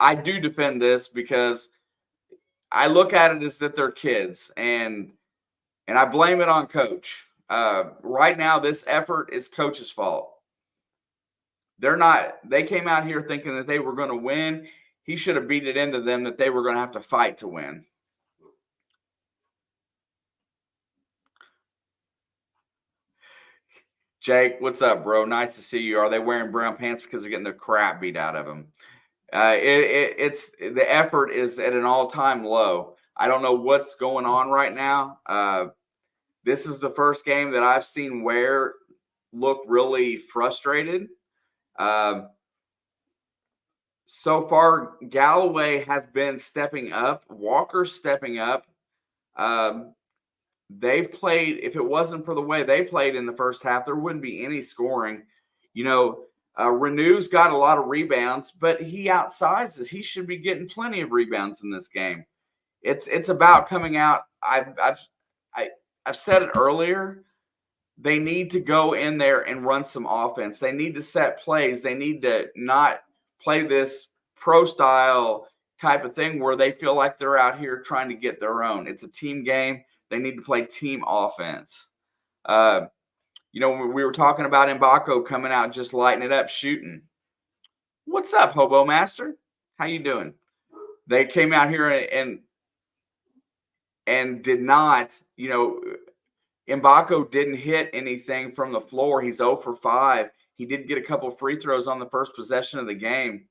I do defend this because I look at it as that they're kids, and I blame it on coach. Right now, this effort is coach's fault. They came out here thinking that they were going to win. He should have beat it into them that they were going to have to fight to win. Jake, what's up, bro? Nice to see you. Are they wearing brown pants because they're getting the crap beat out of them? It's the effort is at an all-time low. I don't know what's going on right now. This is the first game that I've seen Ware look really frustrated. So far, Galloway has been stepping up. Walker's stepping up. They've played, if it wasn't for the way they played in the first half, there wouldn't be any scoring. Renew's got a lot of rebounds, but he outsizes. He should be getting plenty of rebounds in this game. It's about coming out. I've said it earlier. They need to go in there and run some offense. They need to set plays. They need to not play this pro style type of thing where they feel like they're out here trying to get their own. It's a team game. They need to play team offense. We were talking about Mbako coming out, just lighting it up, shooting. What's up, Hobo Master? How you doing? They came out here and did not, Mbako didn't hit anything from the floor. He's 0 for 5. He did get a couple free throws on the first possession of the game.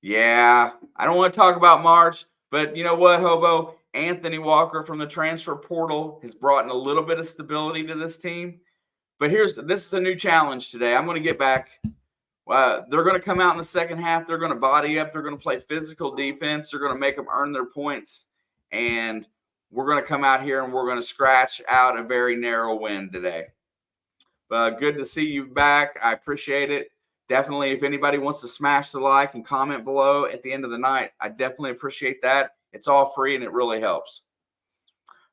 Yeah, I don't want to talk about March, but you know what, Hobo? Anthony Walker from the transfer portal has brought in a little bit of stability to this team. But this is a new challenge today. I'm going to get back. They're going to come out in the second half. They're going to body up. They're going to play physical defense. They're going to make them earn their points. And we're going to come out here and we're going to scratch out a very narrow win today. But good to see you back. I appreciate it. Definitely, if anybody wants to smash the like and comment below at the end of the night, I definitely appreciate that. It's all free and it really helps.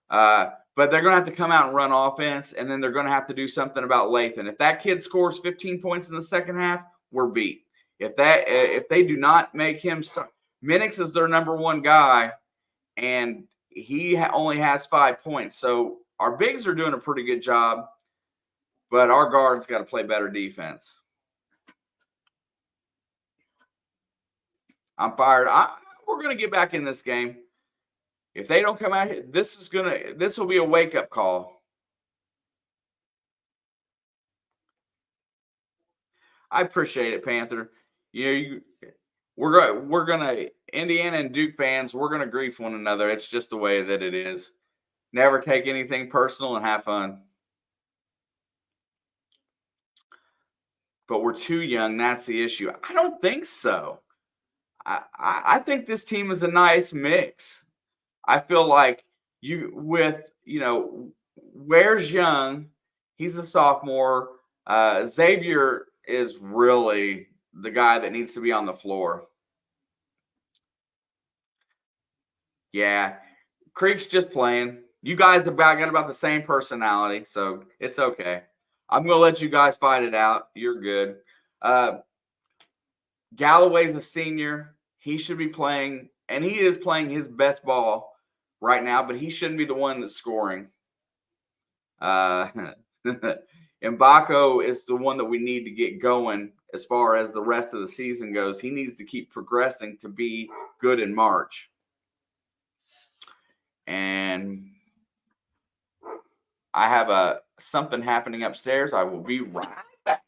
But they're going to have to come out and run offense, and then they're going to have to do something about Lathan. If that kid scores 15 points in the second half, we're beat. If they do not make him start, Minix is their number one guy, and he only has 5 points. So our bigs are doing a pretty good job, but our guards got to play better defense. I'm fired. We're going to get back in this game. If they don't come out here, this will be a wake-up call. I appreciate it, Panther. We're gonna Indiana and Duke fans, we're going to grief one another. It's just the way that it is. Never take anything personal and have fun. But we're too young. That's the issue. I don't think so. I think this team is a nice mix. I feel like Ware's young. He's a sophomore. Xavier is really the guy that needs to be on the floor. Yeah. Creek's just playing. You guys got about the same personality, so it's okay. I'm going to let you guys fight it out. You're good. Galloway's a senior. He should be playing, and he is playing his best ball right now, but he shouldn't be the one that's scoring. Mbako is the one that we need to get going as far as the rest of the season goes. He needs to keep progressing to be good in March. And I have something happening upstairs. I will be right back.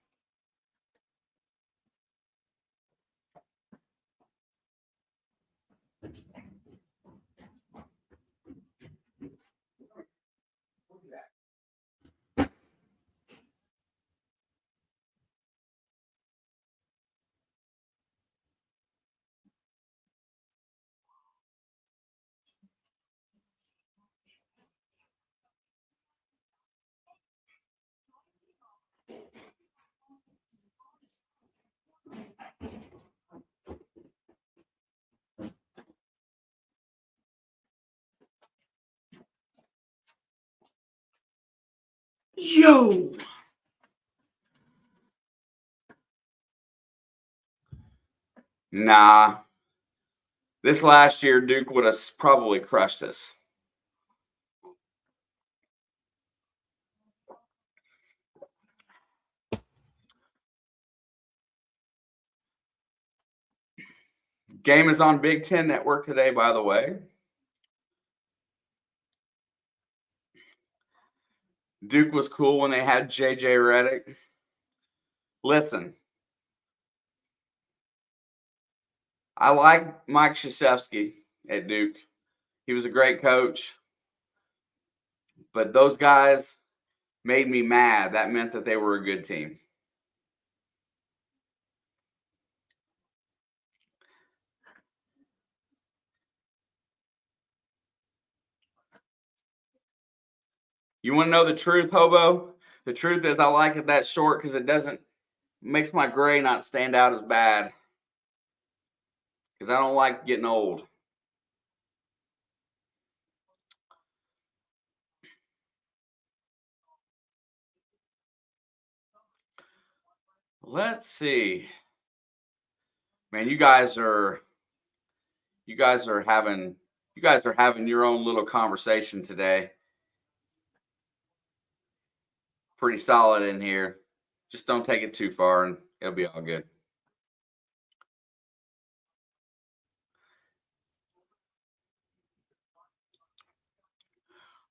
Yo! Nah. This last year, Duke would have probably crushed us. Game is on Big Ten Network today, by the way. Duke was cool when they had J.J. Redick. Listen, I like Mike Krzyzewski at Duke. He was a great coach. But those guys made me mad. That meant that they were a good team. You want to know the truth, Hobo? The truth is I like it that short because it makes my gray not stand out as bad. Because I don't like getting old. Let's see. Man, you guys are having your own little conversation today. Pretty solid in here. Just don't take it too far and it'll be all good.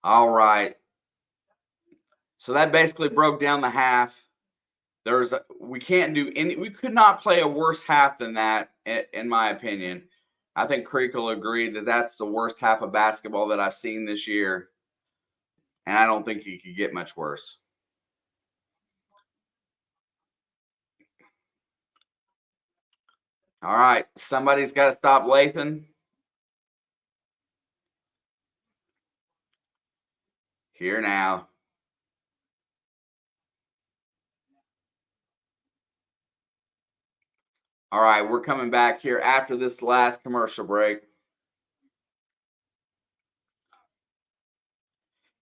All right. So that basically broke down the half. We could not play a worse half than that, in my opinion. I think Creek will agree that that's the worst half of basketball that I've seen this year. And I don't think it could get much worse. All right. Somebody's got to stop Lathan. Here now. All right. We're coming back here after this last commercial break.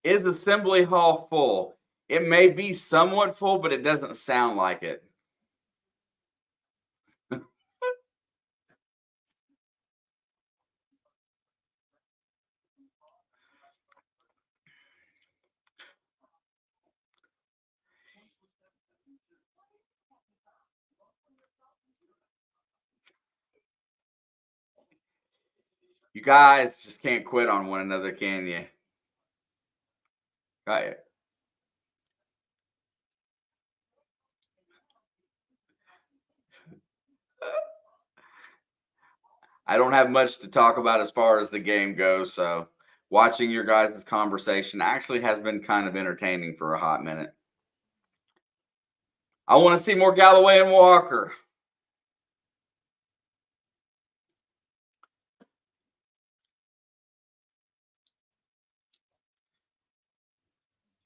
Is Assembly Hall full? It may be somewhat full, but it doesn't sound like it. You guys just can't quit on one another, can you? Right. I don't have much to talk about as far as the game goes. So watching your guys' conversation actually has been kind of entertaining for a hot minute. I want to see more Galloway and Walker.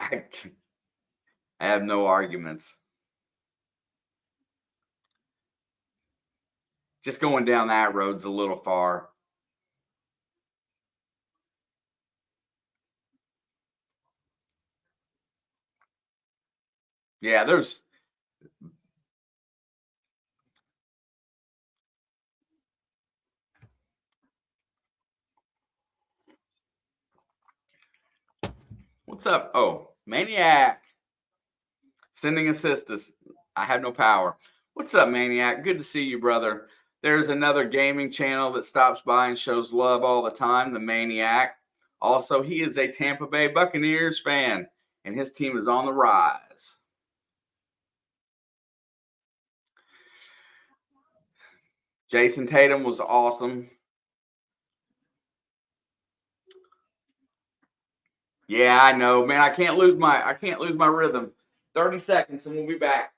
I have no arguments. Just going down that road's a little far. Yeah, there's what's up? Oh, Maniac. Sending assistance. I have no power. What's up, Maniac? Good to see you, brother. There's another gaming channel that stops by and shows love all the time, the Maniac. Also, he is a Tampa Bay Buccaneers fan, and his team is on the rise. Jason Tatum was awesome. Yeah, I know, man. I can't lose my rhythm. 30 seconds and we'll be back.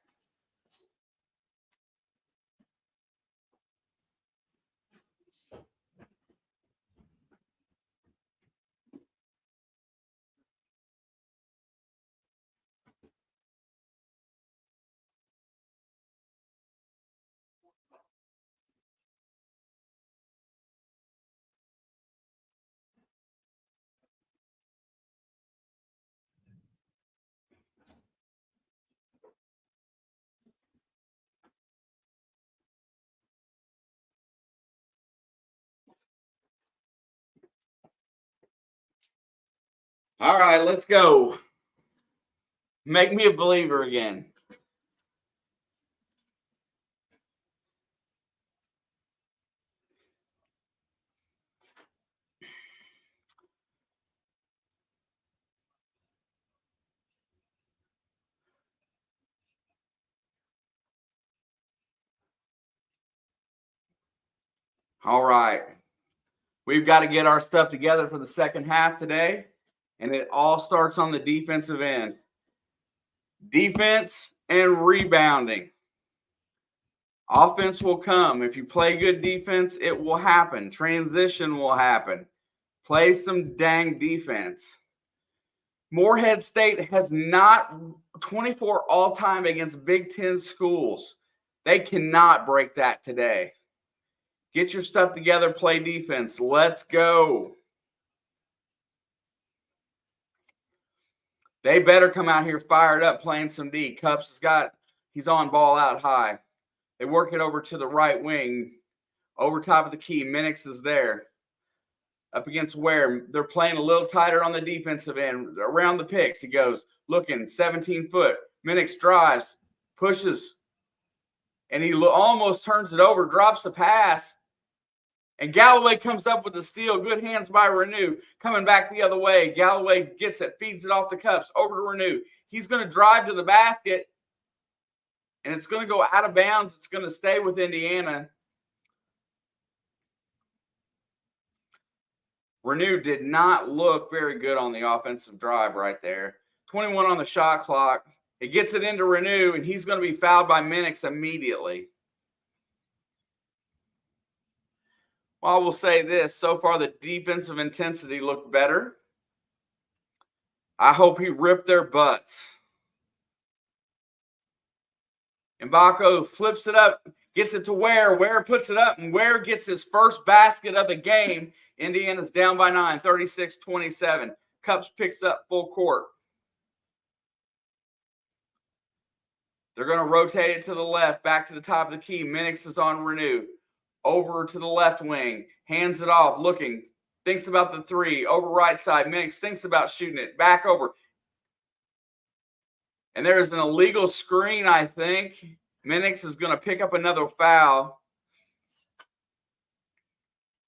All right, let's go. Make me a believer again. All right. We've got to get our stuff together for the second half today, and it all starts on the defensive end. Defense and rebounding. Offense will come. If you play good defense, it will happen. Transition will happen. Play some dang defense. Morehead State has not 24 all-time against Big Ten schools. They cannot break that today. Get your stuff together, play defense. Let's go. They better come out here fired up playing some D. Cups he's on ball out high. They work it over to the right wing, over top of the key. Minix is there. Up against Ware. They're playing a little tighter on the defensive end. Around the picks, he goes, looking 17 foot. Minix drives, pushes, and he almost turns it over, drops the pass. And Galloway comes up with the steal. Good hands by Renew. Coming back the other way. Galloway gets it, feeds it off the Cups, over to Renew. He's going to drive to the basket, and it's going to go out of bounds. It's going to stay with Indiana. Renew did not look very good on the offensive drive right there. 21 on the shot clock. It gets it into Renew, and he's going to be fouled by Minix immediately. Well, I will say this. So far, the defensive intensity looked better. I hope he ripped their butts. Mbako flips it up, gets it to Ware. Ware puts it up, and Ware gets his first basket of the game. Indiana's down by 9, 36-27. Cups picks up full court. They're going to rotate it to the left, back to the top of the key. Minix is on Renew. Over to the left wing, hands it off, looking, thinks about the three, over right side. Minix thinks about shooting it, back over. And there's an illegal screen, I think. Minix is going to pick up another foul.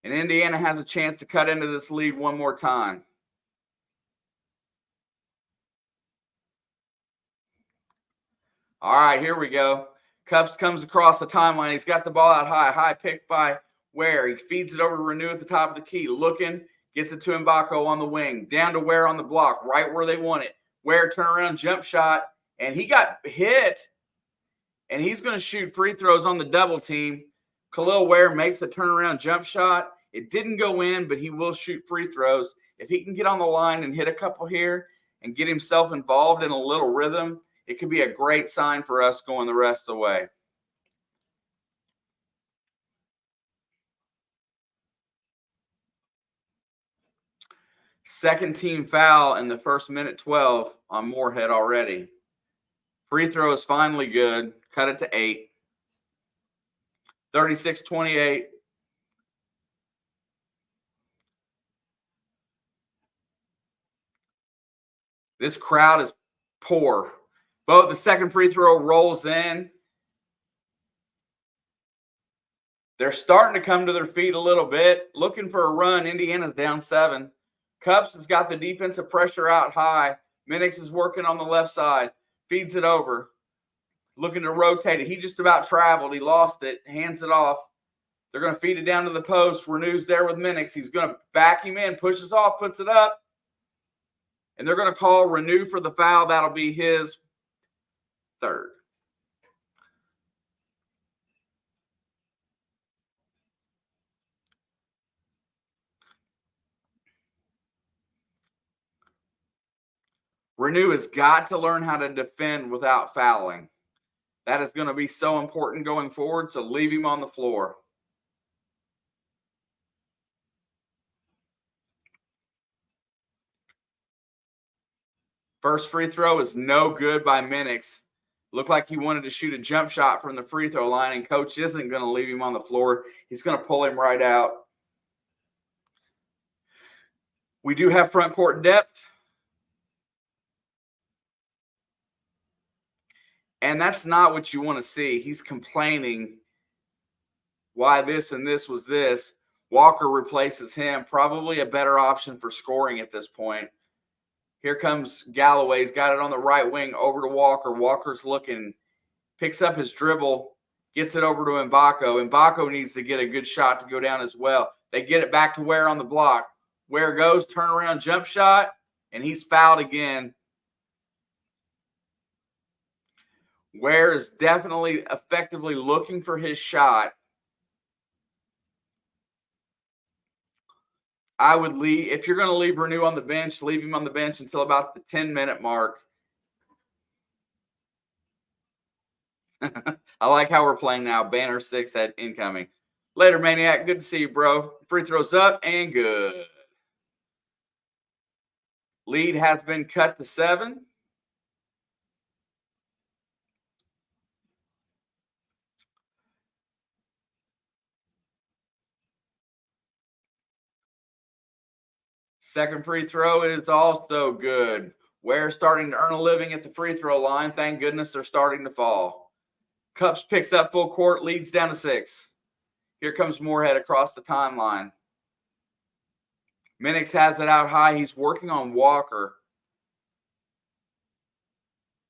And Indiana has a chance to cut into this lead one more time. All right, here we go. Cups comes across the timeline. He's got the ball out high. High pick by Ware. He feeds it over to Renew at the top of the key. Looking, gets it to Mbako on the wing. Down to Ware on the block, right where they want it. Ware turnaround jump shot, and he got hit, and he's going to shoot free throws on the double team. Kel'el Ware makes a turnaround jump shot. It didn't go in, but he will shoot free throws. If he can get on the line and hit a couple here and get himself involved in a little rhythm, it could be a great sign for us going the rest of the way. Second team foul in the first minute 12 on Morehead already. Free throw is finally good. Cut it to 8. 36-28. This crowd is poor. Both the second free throw rolls in. They're starting to come to their feet a little bit, looking for a run. Indiana's down 7. Cups has got the defensive pressure out high. Minix is working on the left side. Feeds it over. Looking to rotate it. He just about traveled. He lost it. Hands it off. They're going to feed it down to the post. Renew's there with Minix. He's going to back him in. Pushes off. Puts it up. And they're going to call Renew for the foul. That'll be his third. Renew has got to learn how to defend without fouling. That is going to be so important going forward, so leave him on the floor. First free throw is no good by Minix. Looked like he wanted to shoot a jump shot from the free throw line, and coach isn't going to leave him on the floor. He's going to pull him right out. We do have front court depth. And that's not what you want to see. He's complaining why this and this was this. Walker replaces him. Probably a better option for scoring at this point. Here comes Galloway. He's got it on the right wing over to Walker. Walker's looking, picks up his dribble, gets it over to Mbako. Mbako needs to get a good shot to go down as well. They get it back to Ware on the block. Ware goes, turnaround jump shot, and he's fouled again. Ware is definitely effectively looking for his shot. I would leave, if you're going to leave Renew on the bench, leave him on the bench until about the 10-minute mark. I like how we're playing now. Banner 6 had incoming. Later, Maniac. Good to see you, bro. Free throws up and good. Lead has been cut to 7. Second free throw is also good. Ware starting to earn a living at the free throw line. Thank goodness they're starting to fall. Cups picks up full court, leads down to 6. Here comes Morehead across the timeline. Minix has it out high. He's working on Walker.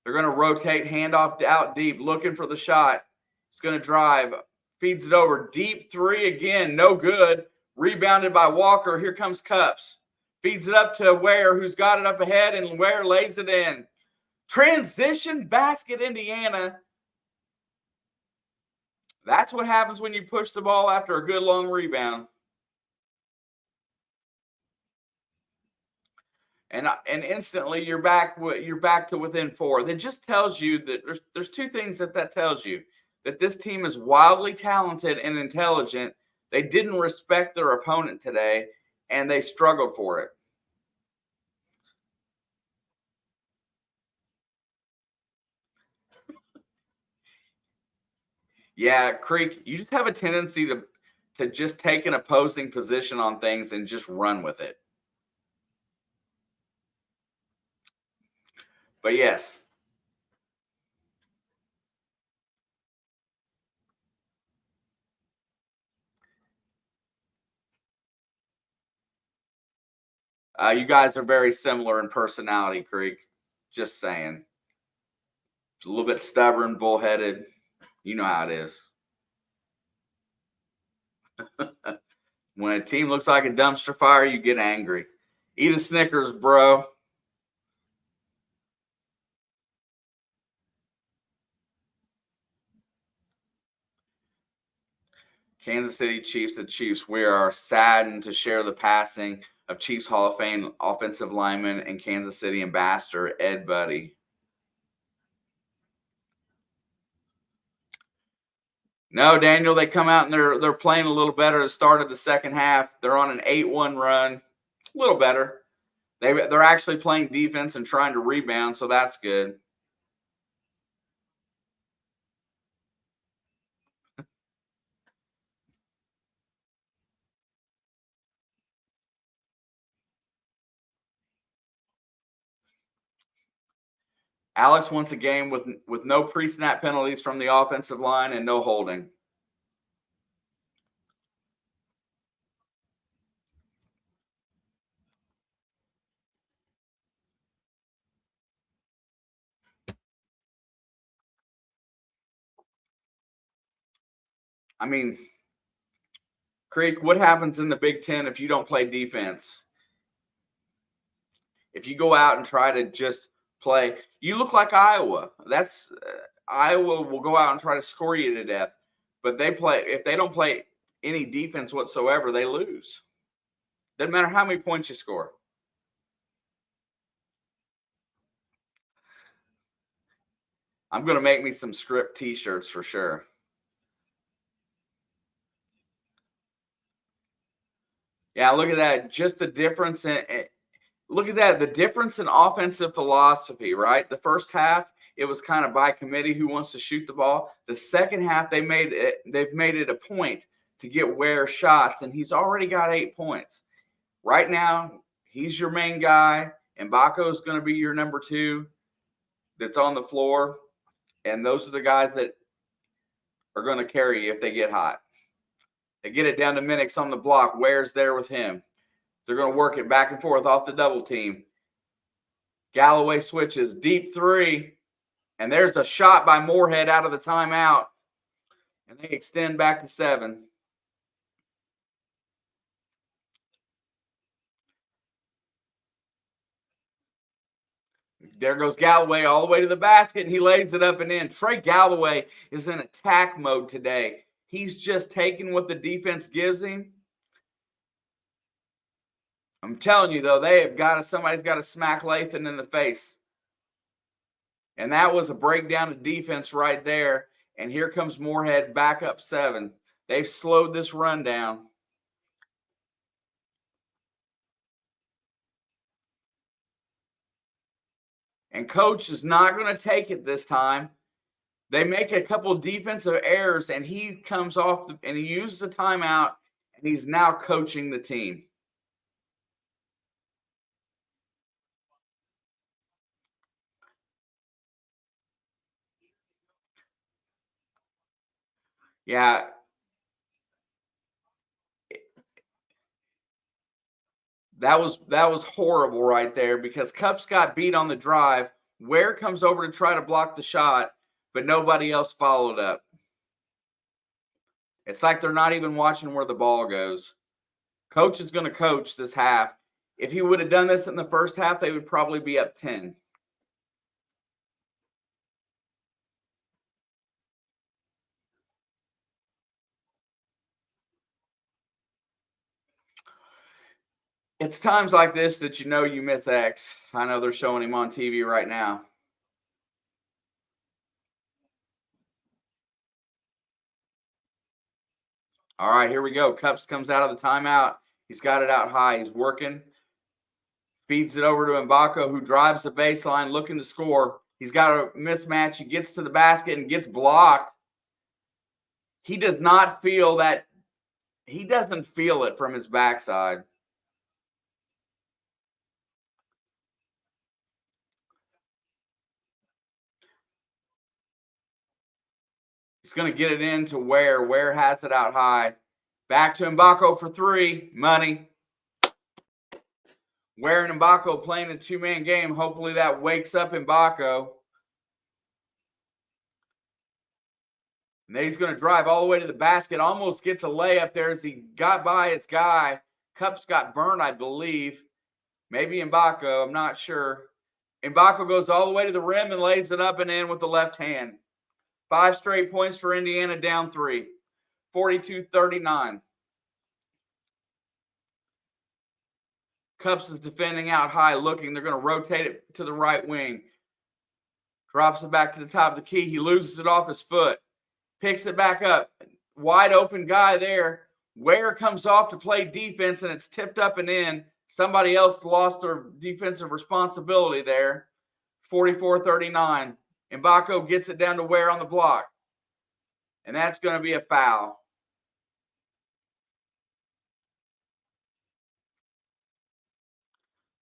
They're going to rotate, handoff out deep, looking for the shot. He's going to drive, feeds it over. Deep 3 again, no good. Rebounded by Walker. Here comes Cups. Feeds it up to Ware, who's got it up ahead, and Ware lays it in. Transition basket, Indiana. That's what happens when you push the ball after a good long rebound. And instantly you're back to within 4. That just tells you that there's 2 things that tells you. That this team is wildly talented and intelligent. They didn't respect their opponent today, and they struggled for it. Yeah, Creek, you just have a tendency to just take an opposing position on things and just run with it. But yes. You guys are very similar in personality, Creek. Just saying. A little bit stubborn, bullheaded. You know how it is. When a team looks like a dumpster fire, you get angry. Eat a Snickers, bro. Kansas City Chiefs, the Chiefs. We are saddened to share the passing of Chiefs Hall of Fame offensive lineman and Kansas City ambassador Ed Buddy. No, Daniel, they come out and they're playing a little better at the start of the second half. They're on an 8-1 run, a little better. They're actually playing defense and trying to rebound, so that's good. Alex wants a game with no pre-snap penalties from the offensive line and no holding. I mean, Creek, what happens in the Big Ten if you don't play defense? If you go out and try to just play, you look like Iowa. That's Iowa will go out and try to score you to death, but if they don't play any defense whatsoever, they lose. Doesn't matter how many points you score. I'm going to make me some script T-shirts for sure. Yeah, look at that. Just the difference in look at that. The difference in offensive philosophy, right? The first half, it was kind of by committee who wants to shoot the ball. The second half, they've made it a point to get Ware shots, and he's already got 8 points. Right now, he's your main guy. Mbako is going to be your number 2 that's on the floor. And those are the guys that are going to carry you if they get hot. They get it down to Minix on the block. Ware's there with him. They're going to work it back and forth off the double team. Galloway switches. Deep 3. And there's a shot by Morehead out of the timeout. And they extend back to 7. There goes Galloway all the way to the basket, and he lays it up and in. Trey Galloway is in attack mode today. He's just taking what the defense gives him. I'm telling you, though, somebody's got to smack Lathan in the face. And that was a breakdown of defense right there. And here comes Morehead back up 7. They've slowed this run down. And coach is not going to take it this time. They make a couple of defensive errors, and he comes off and he uses a timeout, and he's now coaching the team. Yeah. That was horrible right there because Cups got beat on the drive. Ware comes over to try to block the shot, but nobody else followed up. It's like they're not even watching where the ball goes. Coach is going to coach this half. If he would have done this in the first half, they would probably be up 10. It's times like this that you miss X. I know they're showing him on TV right now. All right, here we go. Cups comes out of the timeout. He's got it out high. He's working. Feeds it over to Mbako, who drives the baseline looking to score. He's got a mismatch. He gets to the basket and gets blocked. He does not feel that. He doesn't feel it from his backside. He's going to get it in to Ware. Ware has it out high. Back to Mbako for 3. Money. Ware and Mbako playing a 2-man game. Hopefully that wakes up Mbako. And then he's going to drive all the way to the basket. Almost gets a layup there as he got by his guy. Cups got burned, I believe. Maybe Mbako, I'm not sure. Mbako goes all the way to the rim and lays it up and in with the left hand. 5 straight points for Indiana, down 3. 42-39. Cups is defending out high, looking. They're going to rotate it to the right wing. Drops it back to the top of the key. He loses it off his foot. Picks it back up. Wide open guy there. Ware comes off to play defense, and it's tipped up and in. Somebody else lost their defensive responsibility there. 44-39. Mbako gets it down to Ware on the block. And that's going to be a foul.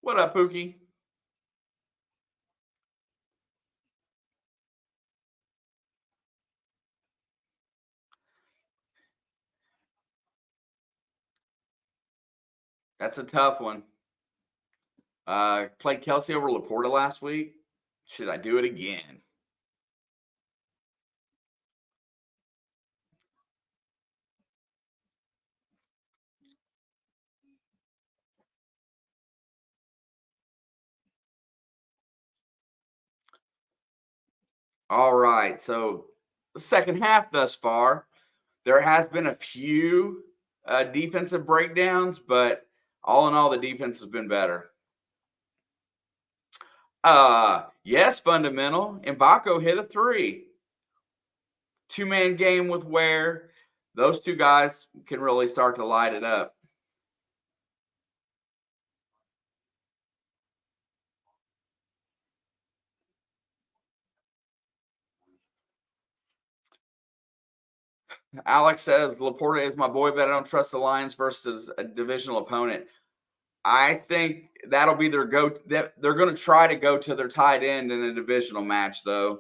What up, Pookie? That's a tough one. Played Kelsey over Laporta last week. Should I do it again? All right. So the second half thus far, there has been a few defensive breakdowns, but all in all, the defense has been better. Yes, fundamental. Mbako hit a 3. 2-man game with Ware. Those two guys can really start to light it up. Alex says Laporta is my boy, but I don't trust the Lions versus a divisional opponent. I think that'll be their go. They're going to try to go to their tight end in a divisional match, though.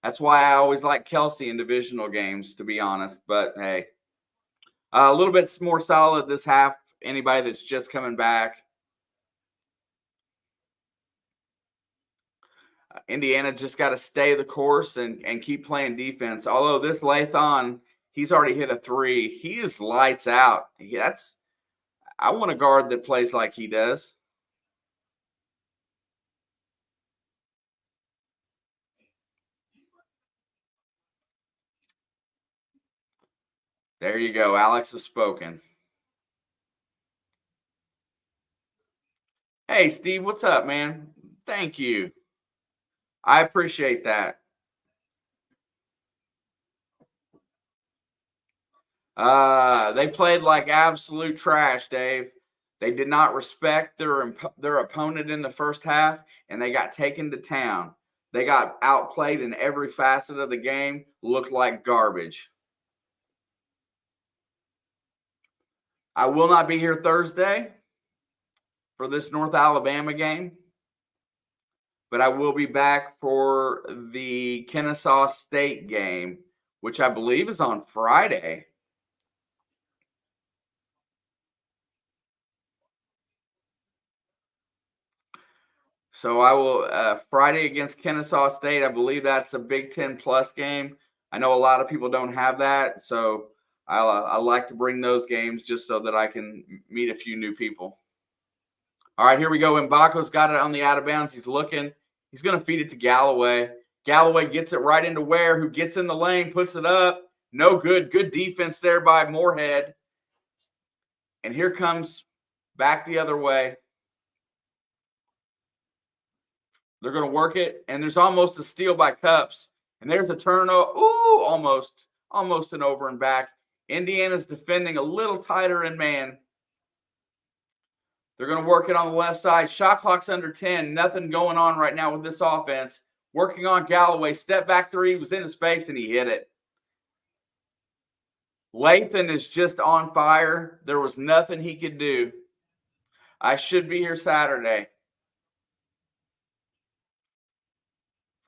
That's why I always like Kelsey in divisional games, to be honest. But hey, a little bit more solid this half. Anybody that's just coming back. Indiana just got to stay the course and keep playing defense. Although this Lathon, he's already hit a 3. He is lights out. I want a guard that plays like he does. There you go. Alex has spoken. Hey, Steve, what's up, man? Thank you. I appreciate that. They played like absolute trash, Dave. They did not respect their opponent in the first half, and they got taken to town. They got outplayed in every facet of the game, looked like garbage. I will not be here Thursday for this North Alabama game, but I will be back for the Kennesaw State game, which I believe is on Friday. So I will Friday against Kennesaw State. I believe that's a Big Ten plus game. I know a lot of people don't have that, so I like to bring those games just so that I can meet a few new people. All right, here we go. Mbako's got it on the out of bounds. He's looking. He's going to feed it to Galloway. Galloway gets it right into Ware, who gets in the lane, puts it up. No good. Good defense there by Morehead. And here comes back the other way. They're going to work it, and there's almost a steal by Cups. And there's a turnover. Ooh, almost an over and back. Indiana's defending a little tighter in man. They're going to work it on the left side. Shot clock's under 10. Nothing going on right now with this offense. Working on Galloway. Step back 3. Was in his face, and he hit it. Lathan is just on fire. There was nothing he could do. I should be here Saturday.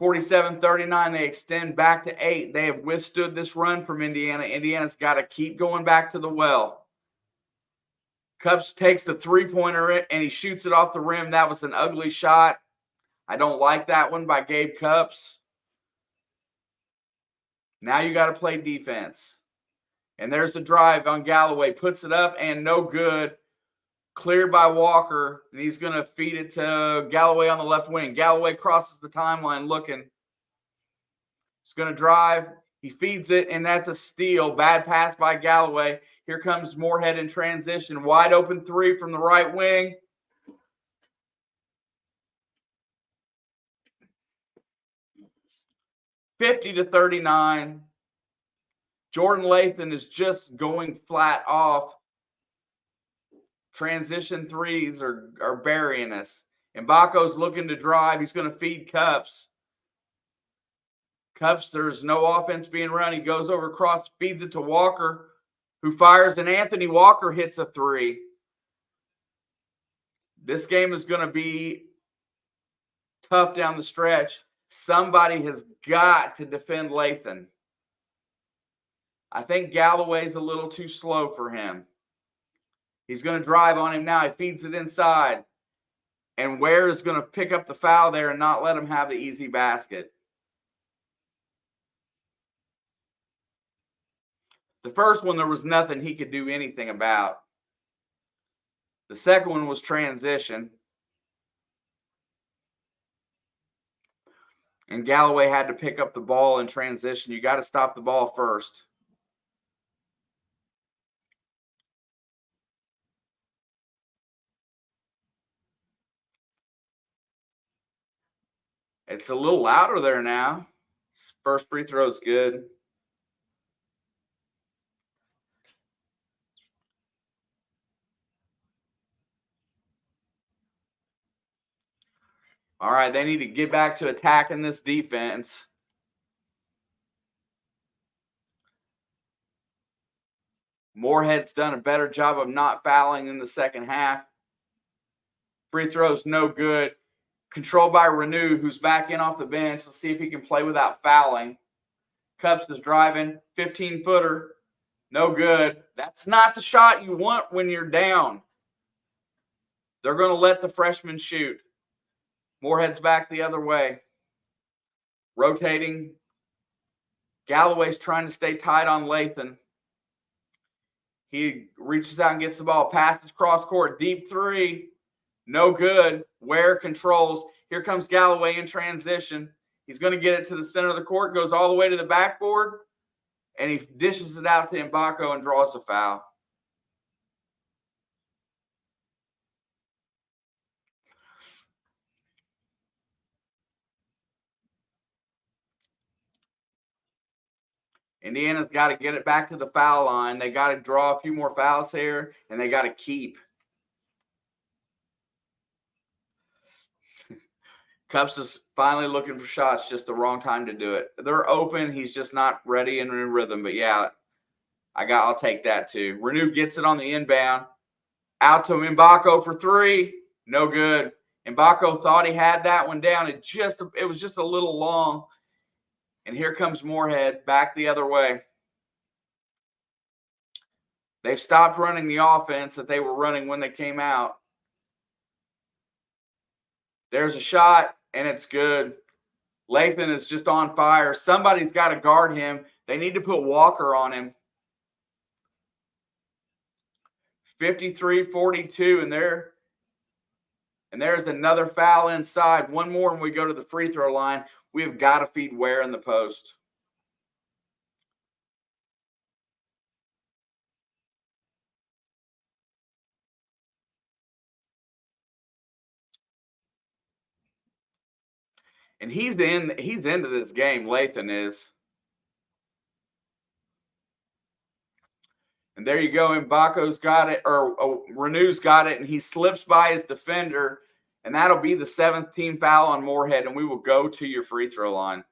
47-39, they extend back to 8. They have withstood this run from Indiana. Indiana's got to keep going back to the well. Cups takes the three-pointer and he shoots it off the rim. That was an ugly shot. I don't like that one by Gabe Cups. Now you got to play defense. And there's a drive on Galloway. Puts it up and no good. Cleared by Walker. And he's going to feed it to Galloway on the left wing. Galloway crosses the timeline looking. He's going to drive. He feeds it, and that's a steal. Bad pass by Galloway. Here comes Morehead in transition. Wide open three from the right wing. (50-39). Jordan Lathan is just going flat off. Transition threes are burying us. Mbako's looking to drive. He's going to feed Cups. Cups, there's no offense being run. He goes over across, feeds it to Walker, who fires, and Anthony Walker hits a three. This game is going to be tough down the stretch. Somebody has got to defend Lathan. I think Galloway's a little too slow for him. He's going to drive on him now. He feeds it inside. And Ware is going to pick up the foul there and not let him have the easy basket. The first one, there was nothing he could do anything about. The second one was transition. And Galloway had to pick up the ball in transition. You got to stop the ball first. It's a little louder there now. First free throw is good. All right, they need to get back to attacking this defense. Morehead's done a better job of not fouling in the second half. Free throws no good. Controlled by Renew, who's back in off the bench. Let's see if he can play without fouling. Cups is driving. 15-footer. No good. That's not the shot you want when you're down. They're going to let the freshman shoot. Morehead's back the other way. Rotating. Galloway's trying to stay tight on Lathan. He reaches out and gets the ball. Passes cross court. Deep three. No good. Ware controls. Here comes Galloway in transition. He's going to get it to the center of the court. Goes all the way to the backboard. And he dishes it out to Mbako and draws a foul. Indiana's got to get it back to the foul line. They got to draw a few more fouls here, and they got to keep. Cups is finally looking for shots, just the wrong time to do it. They're open. He's just not ready and in rhythm. But, yeah, I'll take that too. Renew gets it on the inbound. Out to Mbako for three. No good. Mbako thought he had that one down. It was just a little long. And here comes Morehead back the other way. They've stopped running the offense that they were running when they came out. There's a shot, and it's good. Lathan is just on fire. Somebody's got to guard him. They need to put Walker on him. 53-42, and there's another foul inside. One more when we go to the free throw line. We have got to feed Ware in the post. And he's into this game, Lathan is. And there you go. Mbako's got it, or Renew's got it, and he slips by his defender. And that'll be the 7th team foul on Morehead, and we will go to your free throw line.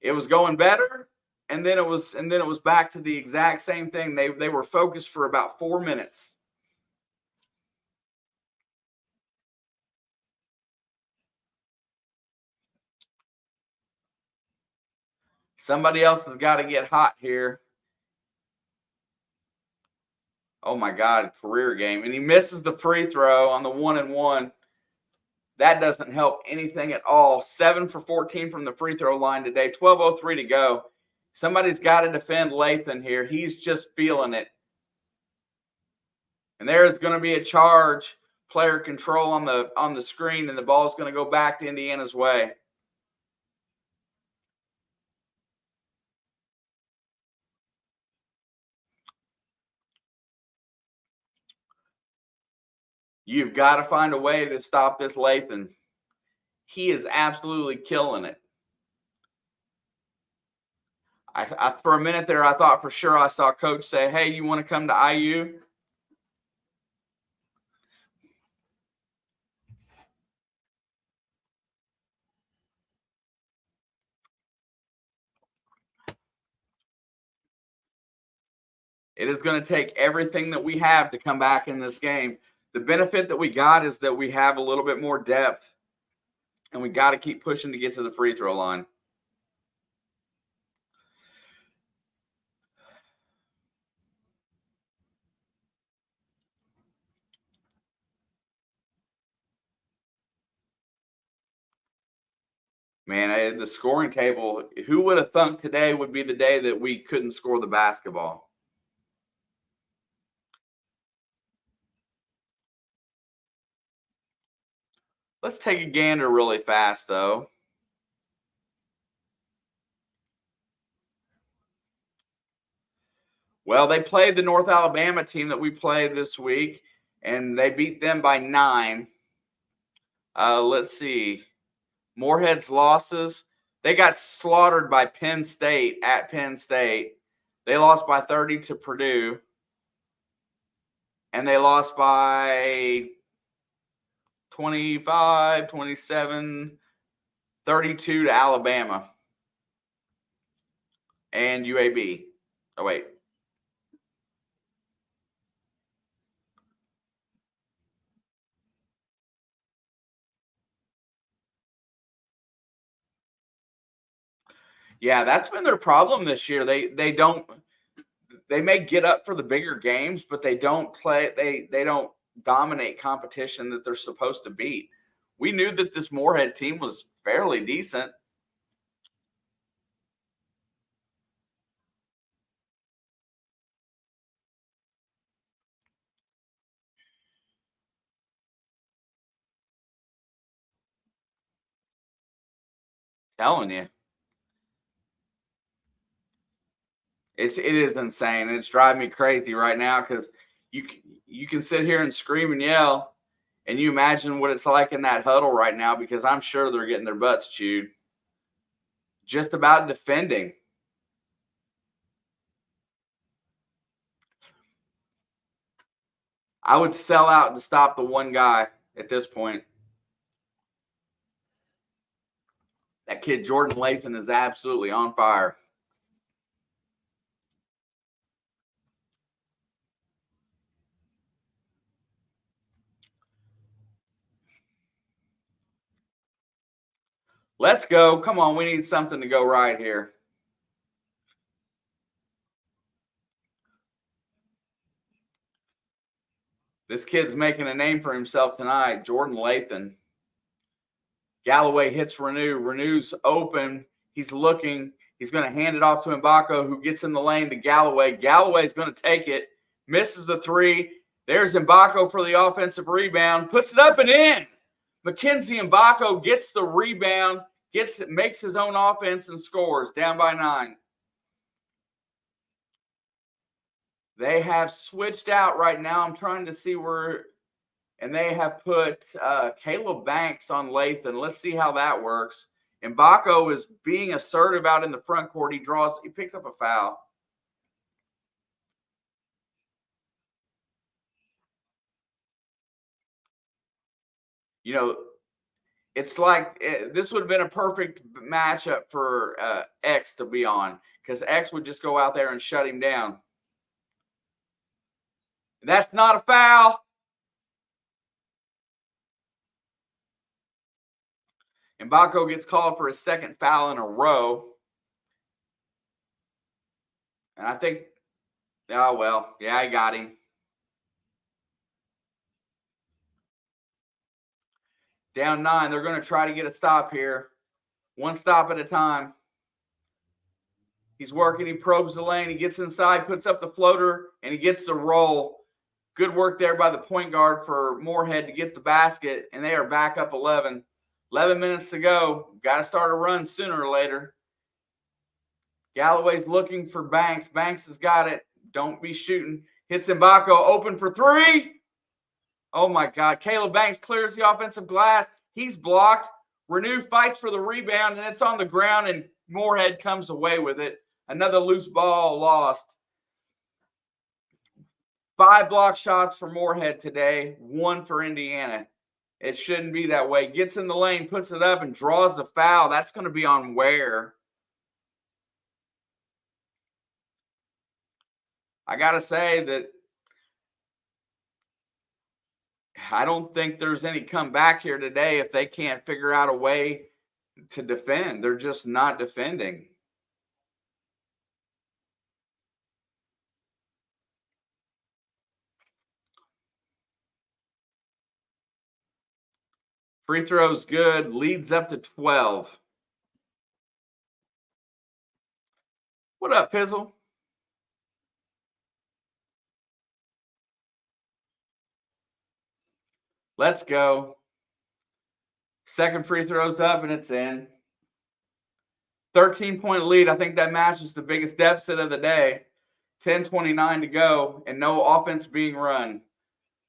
It was going better, and then it was back to the exact same thing. They were focused for about 4 minutes. Somebody else has got to get hot here. Oh my God, career game. And he misses the free throw on the 1-and-1. That doesn't help anything at all. 7 for 14 from the free throw line today. 12:03 to go. Somebody's got to defend Lathan here. He's just feeling it. And there's going to be a charge, player control on the screen, and the ball's going to go back to Indiana's way. You've got to find a way to stop this Lathan. He is absolutely killing it. For a minute there, I thought for sure I saw Coach say, hey, you want to come to IU? It is going to take everything that we have to come back in this game. The benefit that we got is that we have a little bit more depth, and we got to keep pushing to get to the free throw line. Man, the scoring table, who would have thunk today would be the day that we couldn't score the basketball? Let's take a gander really fast, though. Well, they played the North Alabama team that we played this week, and they beat them by 9. Let's see. Morehead's losses. They got slaughtered by Penn State at Penn State. They lost by 30 to Purdue. And they lost by 25, 27, 32 to Alabama and UAB. Oh, wait. Yeah, that's been their problem this year. They may get up for the bigger games, but they don't don't dominate competition that they're supposed to beat. We knew that this Morehead team was fairly decent. Telling you. It is insane. It's driving me crazy right now because you can sit here and scream and yell, and you imagine what it's like in that huddle right now because I'm sure they're getting their butts chewed just about defending. I would sell out to stop the one guy at this point. That kid Jordan Lathan is absolutely on fire. Let's go. Come on, we need something to go right here. This kid's making a name for himself tonight, Jordan Lathan. Galloway hits Renew. Renew's open. He's looking. He's going to hand it off to Mbako, who gets in the lane to Galloway. Galloway's going to take it. Misses the 3. There's Mbako for the offensive rebound. Puts it up and in. Mackenzie Mbako gets the rebound, makes his own offense and scores. Down by 9. They have switched out right now. I'm trying to see where, and they have put Caleb Banks on Lathan. Let's see how that works. Mbako is being assertive out in the front court. He picks up a foul. You know, it's like this would have been a perfect matchup for X to be on because X would just go out there and shut him down. That's not a foul. Mbako gets called for his second foul in a row. And I think, oh, well, yeah, I got him. Down 9. They're going to try to get a stop here. One stop at a time. He's working. He probes the lane. He gets inside, puts up the floater, and he gets the roll. Good work there by the point guard for Morehead to get the basket, and they are back up 11. 11 minutes to go. Got to start a run sooner or later. Galloway's looking for Banks. Banks has got it. Don't be shooting. Hits Mbako. Open for 3. Oh, my God. Caleb Banks clears the offensive glass. He's blocked. Renew fights for the rebound, and it's on the ground, and Morehead comes away with it. Another loose ball lost. 5 block shots for Morehead today, 1 for Indiana. It shouldn't be that way. Gets in the lane, puts it up, and draws the foul. That's going to be on Ware. I got to say that I don't think there's any comeback here today if they can't figure out a way to defend. They're just not defending. Free throws good. Leads up to 12. What up, Pizzle? Let's go. Second free throw's up, and it's in. 13-point lead. I think that matches the biggest deficit of the day. 10:29 to go, and no offense being run.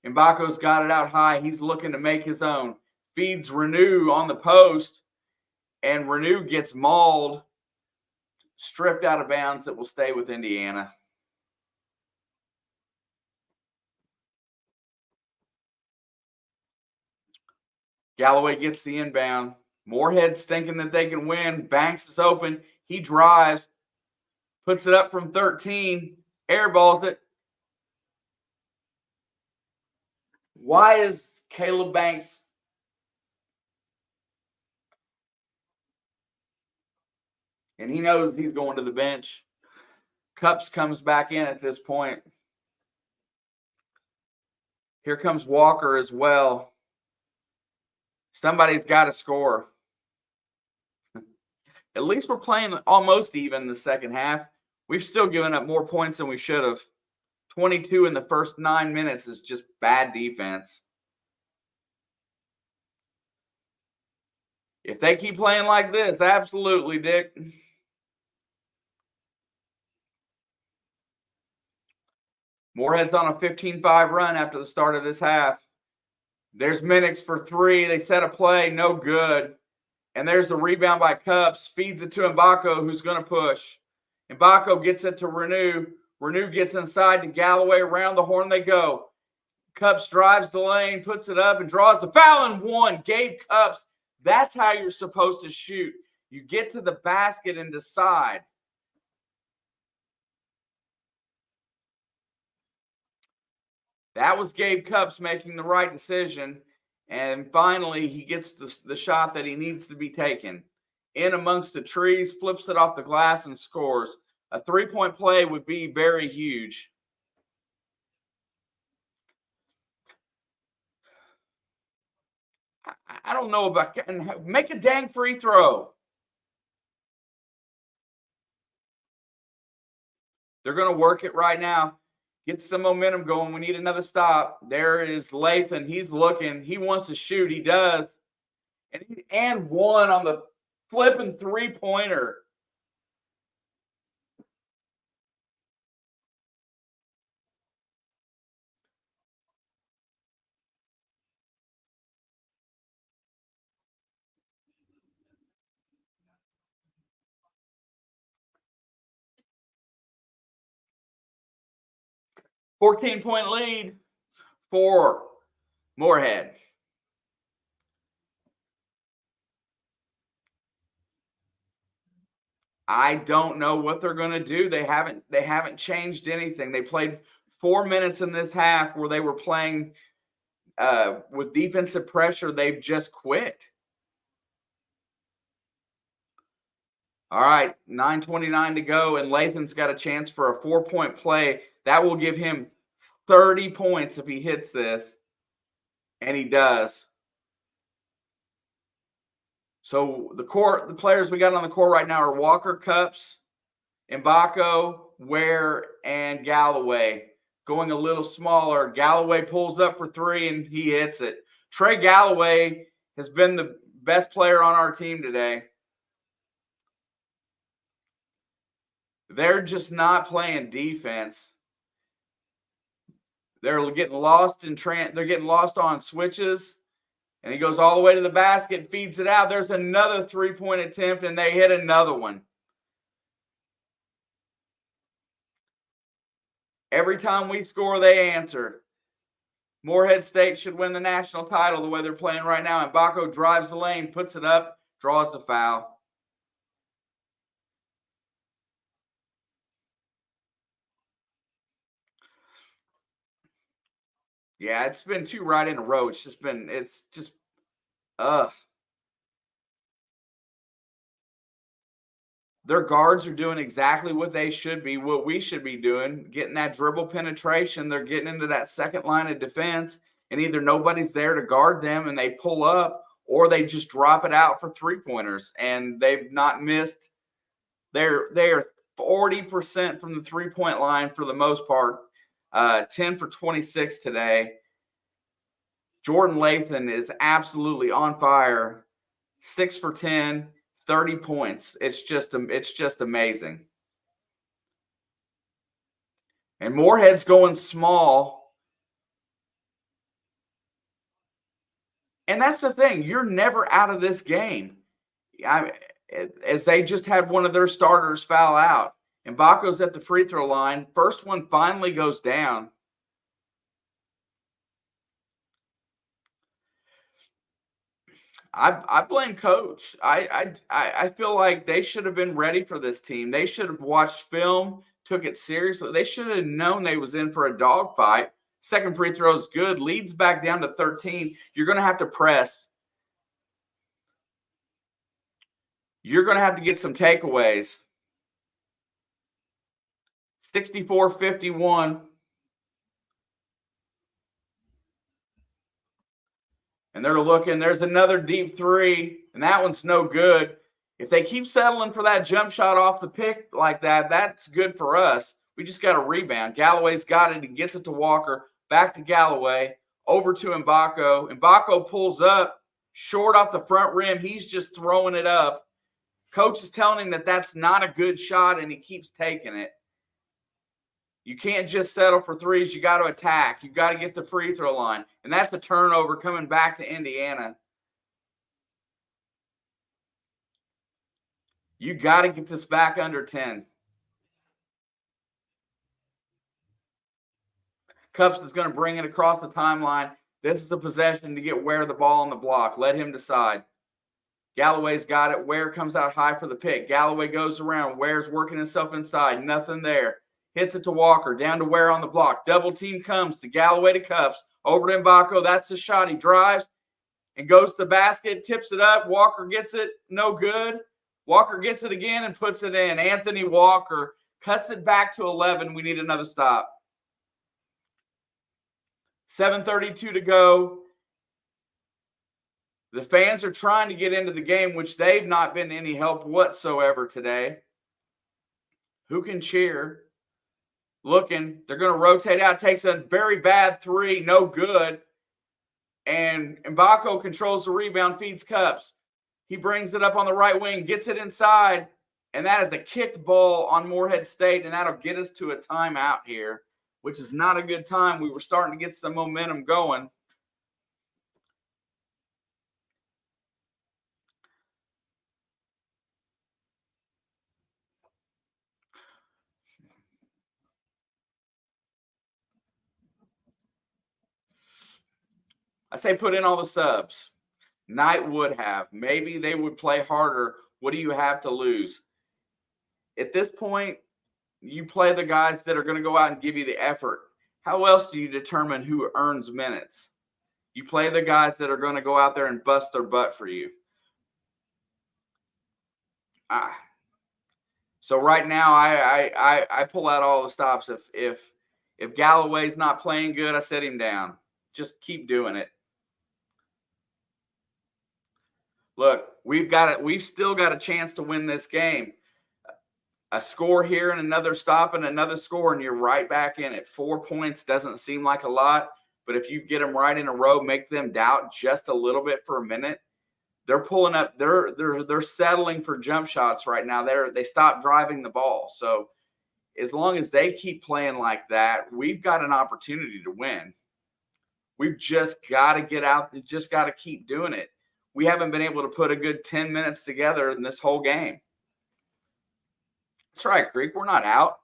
Mbako's got it out high. He's looking to make his own. Feeds Renew on the post, and Renew gets mauled, stripped out of bounds. That will stay with Indiana. Galloway gets the inbound. Morehead's thinking that they can win. Banks is open. He drives, puts it up from 13, airballs it. Why is Caleb Banks and he knows he's going to the bench? Cups comes back in at this point. Here comes Walker as well. Somebody's got to score. At least we're playing almost even in the second half. We've still given up more points than we should have. 22 in the first 9 minutes is just bad defense. If they keep playing like this, absolutely, Dick. Morehead's on a 15-5 run after the start of this half. There's Minix for 3. They set a play, no good. And there's the rebound by Cups. Feeds it to Mbako, who's going to push. Mbako gets it to Renew. Renew gets inside to Galloway. Around the horn they go. Cups drives the lane, puts it up, and draws the foul and 1. Gabe Cups. That's how you're supposed to shoot. You get to the basket and decide. That was Gabe Cups making the right decision. And finally, he gets the shot that he needs to be taken. In amongst the trees, flips it off the glass and scores. A 3-point play would be very huge. I don't know about – make a dang free throw. They're going to work it right now. Get some momentum going. We need another stop. There is Lathan. He's looking. He wants to shoot. He does. And 1 on the flipping three-pointer. $14-point lead for Morehead. I don't know what they're going to do. They haven't changed anything. They played 4 minutes in this half where they were playing with defensive pressure. They've just quit. All right, 9:29 to go, and Lathan's got a chance for a 4-point play. That will give him 30 points if he hits this, and he does. So the players we got on the court right now are Walker, Cups, Mbako, Ware, and Galloway. Going a little smaller. Galloway pulls up for three, and he hits it. Trey Galloway has been the best player on our team today. They're just not playing defense. They're getting lost they're getting lost on switches. And he goes all the way to the basket, feeds it out. There's another three-point attempt, and they hit another one. Every time we score, they answer. Morehead State should win the national title the way they're playing right now. And Mbako drives the lane, puts it up, draws the foul. Yeah, it's been two right in a row. It's just, Their guards are doing exactly what they should be, what we should be doing, getting that dribble penetration. They're getting into that second line of defense, and either nobody's there to guard them and they pull up, or they just drop it out for three-pointers, and they've not missed. They are 40% from the three-point line for the most part, 10 for 26 today. Jordan Lathan is absolutely on fire, 6 for 10. 30 points. It's just amazing. And Morehead's going small. And that's the thing. You're never out of this game. As they just had one of their starters foul out. And Mbako's at the free throw line. First one finally goes down. I blame coach. I feel like they should have been ready for this team. They should have watched film, took it seriously. They should have known they was in for a dogfight. Second free throw is good. Leads back down to 13. You're going to have to press. You're going to have to get some takeaways. 64-51. And they're looking. There's another deep three, and that one's no good. If they keep settling for that jump shot off the pick like that, that's good for us. We just got a rebound. Galloway's got it. He gets it to Walker. Back to Galloway. Over to Mbako. Mbako pulls up, short off the front rim. He's just throwing it up. Coach is telling him that that's not a good shot, and he keeps taking it. You can't just settle for threes. You got to attack. You got to get the free throw line. And that's a turnover coming back to Indiana. You got to get this back under 10. Cups is going to bring it across the timeline. This is a possession to get Ware the ball on the block. Let him decide. Galloway's got it. Ware comes out high for the pick. Galloway goes around. Ware's working himself inside. Nothing there. Hits it to Walker. Down to Ware on the block. Double team comes to Galloway to Cups. Over to Mbako. That's the shot. He drives and goes to the basket. Tips it up. Walker gets it. No good. Walker gets it again and puts it in. Anthony Walker cuts it back to 11. We need another stop. 7:32 to go. The fans are trying to get into the game, which they've not been any help whatsoever today. Who can cheer? Looking. They're going to rotate out. Takes a very bad three. No good. And Mbako controls the rebound, feeds Cups. He brings it up on the right wing, gets it inside, and that is a kicked ball on Morehead State, and that'll get us to a timeout here, which is not a good time. We were starting to get some momentum going. I say put in all the subs. Knight would have. Maybe they would play harder. What do you have to lose? At this point, you play the guys that are going to go out and give you the effort. How else do you determine who earns minutes? You play the guys that are going to go out there and bust their butt for you. So right now, I pull out all the stops. If Galloway's not playing good, I set him down. Just keep doing it. Look, we've still got a chance to win this game. A score here and another stop and another score, and you're right back in it. 4 points doesn't seem like a lot, but if you get them right in a row, make them doubt just a little bit for a minute, they're pulling up. They're settling for jump shots right now. They stopped driving the ball. So as long as they keep playing like that, we've got an opportunity to win. We've just got to get out. We just got to keep doing it. We haven't been able to put a good 10 minutes together in this whole game. That's right, Creek. We're not out.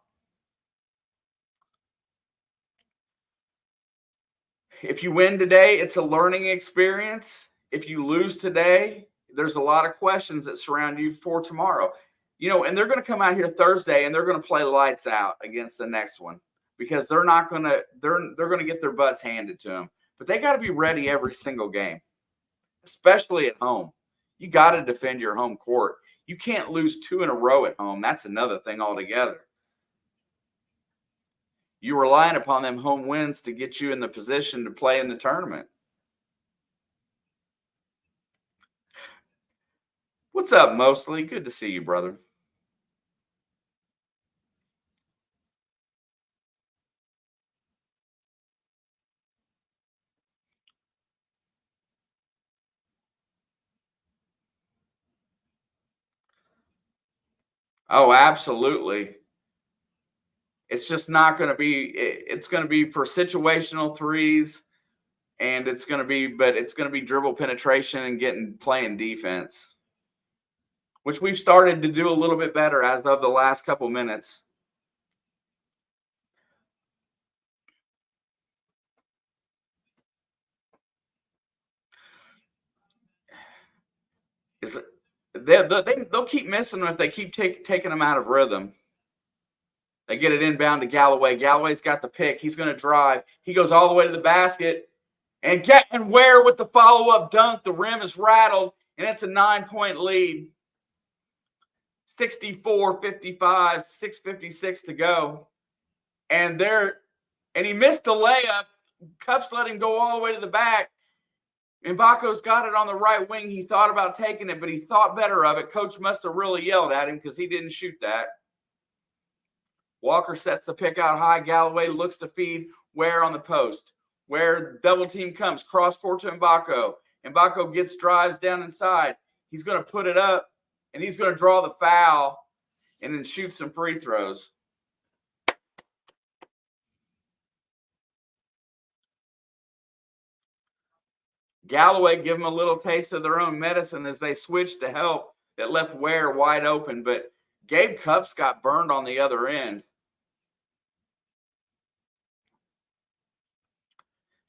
If you win today, it's a learning experience. If you lose today, there's a lot of questions that surround you for tomorrow. And they're going to come out here Thursday and they're going to play lights out against the next one because they're going to get their butts handed to them. But they got to be ready every single game, especially at home. You got to defend your home court. You can't lose 2 in a row at home. That's another thing altogether. You're relying upon them home wins to get you in the position to play in the tournament. What's up, Mostly? Good to see you, brother. Oh, absolutely. It's just not going to be. It's going to be for situational threes, and it's going to be dribble penetration and playing defense, which we've started to do a little bit better as of the last couple minutes. They'll keep missing them if they keep taking them out of rhythm. They get it inbound to Galloway. Galloway's got the pick. He's going to drive. He goes all the way to the basket. And Ware with the follow-up dunk. The rim is rattled, and it's a 9-point lead. 64-55, 6:56 to go. And he missed the layup. Cups let him go all the way to the back. Mbako's got it on the right wing. He thought about taking it, but he thought better of it. Coach must have really yelled at him because he didn't shoot that. Walker sets the pick out high. Galloway looks to feed Ware on the post. Where double team comes, cross court to Mbako. Mbako drives down inside. He's going to put it up, and he's going to draw the foul and then shoot some free throws. Galloway give them a little taste of their own medicine as they switched to help that left Ware wide open, but Gabe Cups got burned on the other end.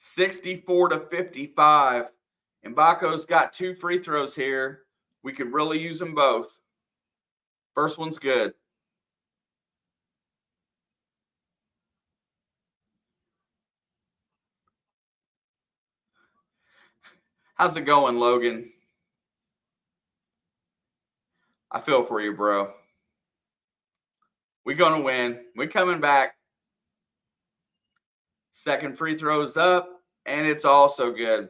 64-55. Mbako's got 2 free throws here. We could really use them both. First one's good. How's it going, Logan? I feel for you, bro. We're going to win. We're coming back. Second free throw is up, and it's also good.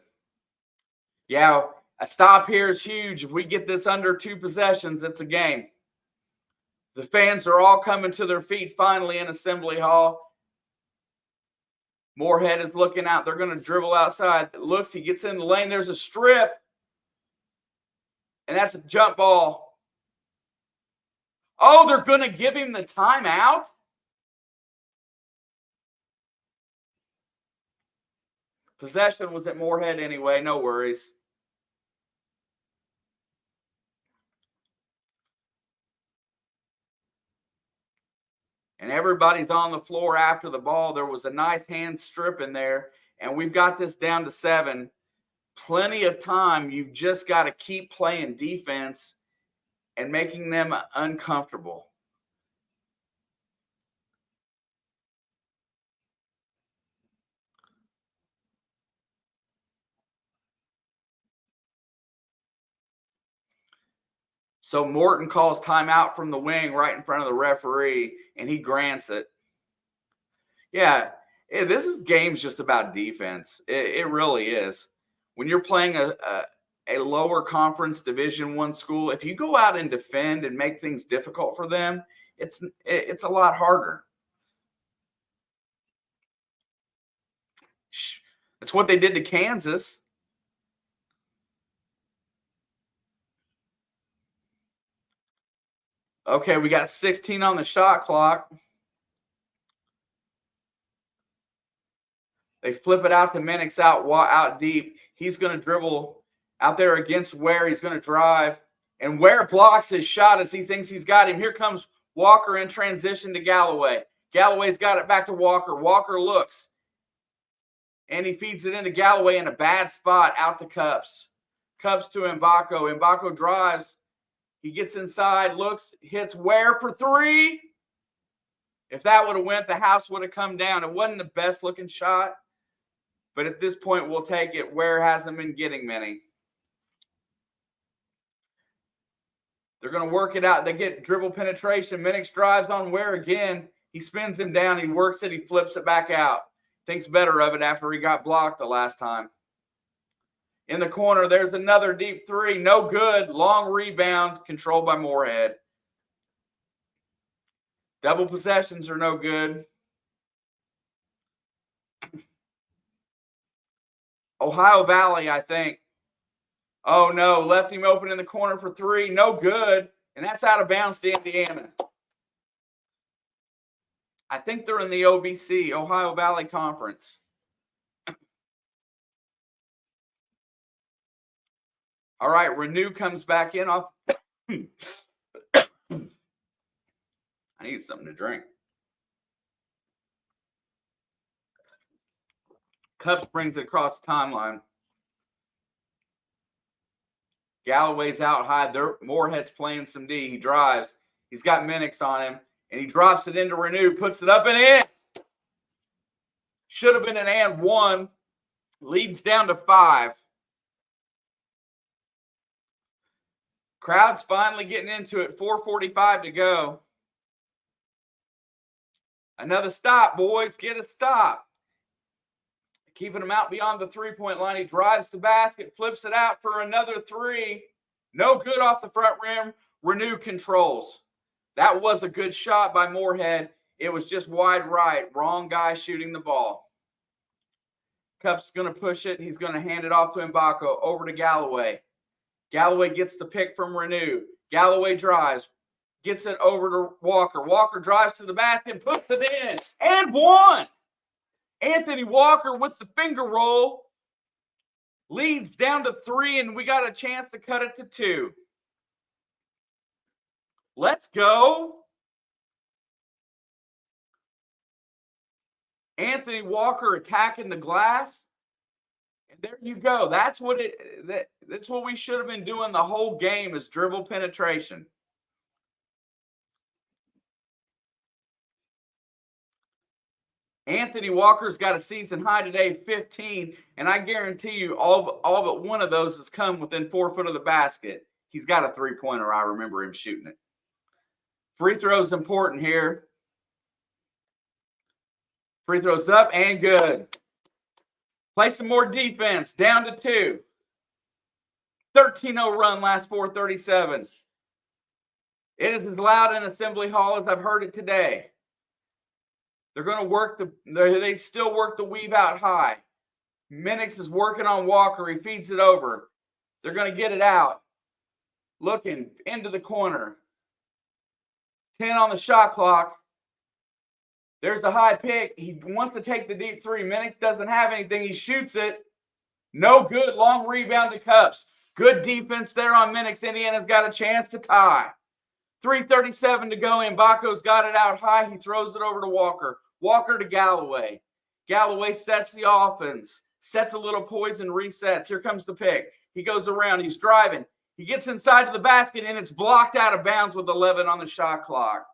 Yeah, a stop here is huge. If we get this under 2 possessions, it's a game. The fans are all coming to their feet finally in Assembly Hall. Morehead is looking out. They're going to dribble outside. Looks, he gets in the lane. There's a strip, and that's a jump ball. Oh, they're going to give him the timeout? Possession was at Morehead anyway. No worries. And everybody's on the floor after the ball. There was a nice hand strip in there, and we've got this down to 7. Plenty of time. You've just got to keep playing defense and making them uncomfortable. So Morton calls timeout from the wing right in front of the referee, and he grants it. Yeah, this game's just about defense. It really is. When you're playing a lower conference Division I school, if you go out and defend and make things difficult for them, it's a lot harder. That's what they did to Kansas. Okay, we got 16 on the shot clock. They flip it out to Minix out deep. He's going to dribble out there against Ware. He's going to drive. And Ware blocks his shot as he thinks he's got him. Here comes Walker in transition to Galloway. Galloway's got it back to Walker. Walker looks. And he feeds it into Galloway in a bad spot out to Cups. Cups to Mbako. Mbako drives. He gets inside, looks, hits Ware for three. If that would have went, the house would have come down. It wasn't the best looking shot. But at this point, we'll take it. Ware hasn't been getting many. They're going to work it out. They get dribble penetration. Minix drives on Ware again. He spins him down. He works it. He flips it back out. Thinks better of it after he got blocked the last time. In the corner, there's another deep three. No good. Long rebound controlled by Morehead. Double possessions are no good. Ohio Valley, I think. Oh, no. Left him open in the corner for three. No good. And that's out of bounds to Indiana. I think they're in the OVC, Ohio Valley Conference. All right, Renew comes back in off. I need something to drink. Cups brings it across the timeline. Galloway's out high. Morehead's playing some D. He drives. He's got Minix on him. And he drops it into Renew, puts it up and in. Should have been an and one. Leads down to 5. Crowd's finally getting into it. 4:45 to go. Another stop, boys. Get a stop. Keeping him out beyond the three-point line. He drives the basket, flips it out for another three. No good off the front rim. Renew controls. That was a good shot by Morehead. It was just wide right. Wrong guy shooting the ball. Cup's going to push it. He's going to hand it off to Mbako. Over to Galloway. Galloway gets the pick from Renew. Galloway drives. Gets it over to Walker. Walker drives to the basket, puts it in, and one. Anthony Walker with the finger roll leads down to 3, and we got a chance to cut it to 2. Let's go. Anthony Walker attacking the glass. And there you go. That's what we should have been doing the whole game, is dribble penetration. Anthony Walker's got a season high today, 15, and I guarantee you all but one of those has come within 4 foot of the basket. He's got a three-pointer. I remember him shooting it. Free throws important here. Free throws up and good. Play some more defense. Down to 2. 13-0 run, last 4:37. It is as loud in Assembly Hall as I've heard it today. They're going to work they still work the weave out high. Minix is working on Walker. He feeds it over. They're going to get it out. Looking into the corner. 10 on the shot clock. There's the high pick. He wants to take the deep 3. Minix doesn't have anything. He shoots it. No good. Long rebound to Cups. Good defense there on Minix. Indiana's got a chance to tie. 3:37 to go. Mbako's got it out high. He throws it over to Walker. Walker to Galloway. Galloway sets the offense. Sets a little poison, resets. Here comes the pick. He goes around. He's driving. He gets inside to the basket, and it's blocked out of bounds with 11 on the shot clock.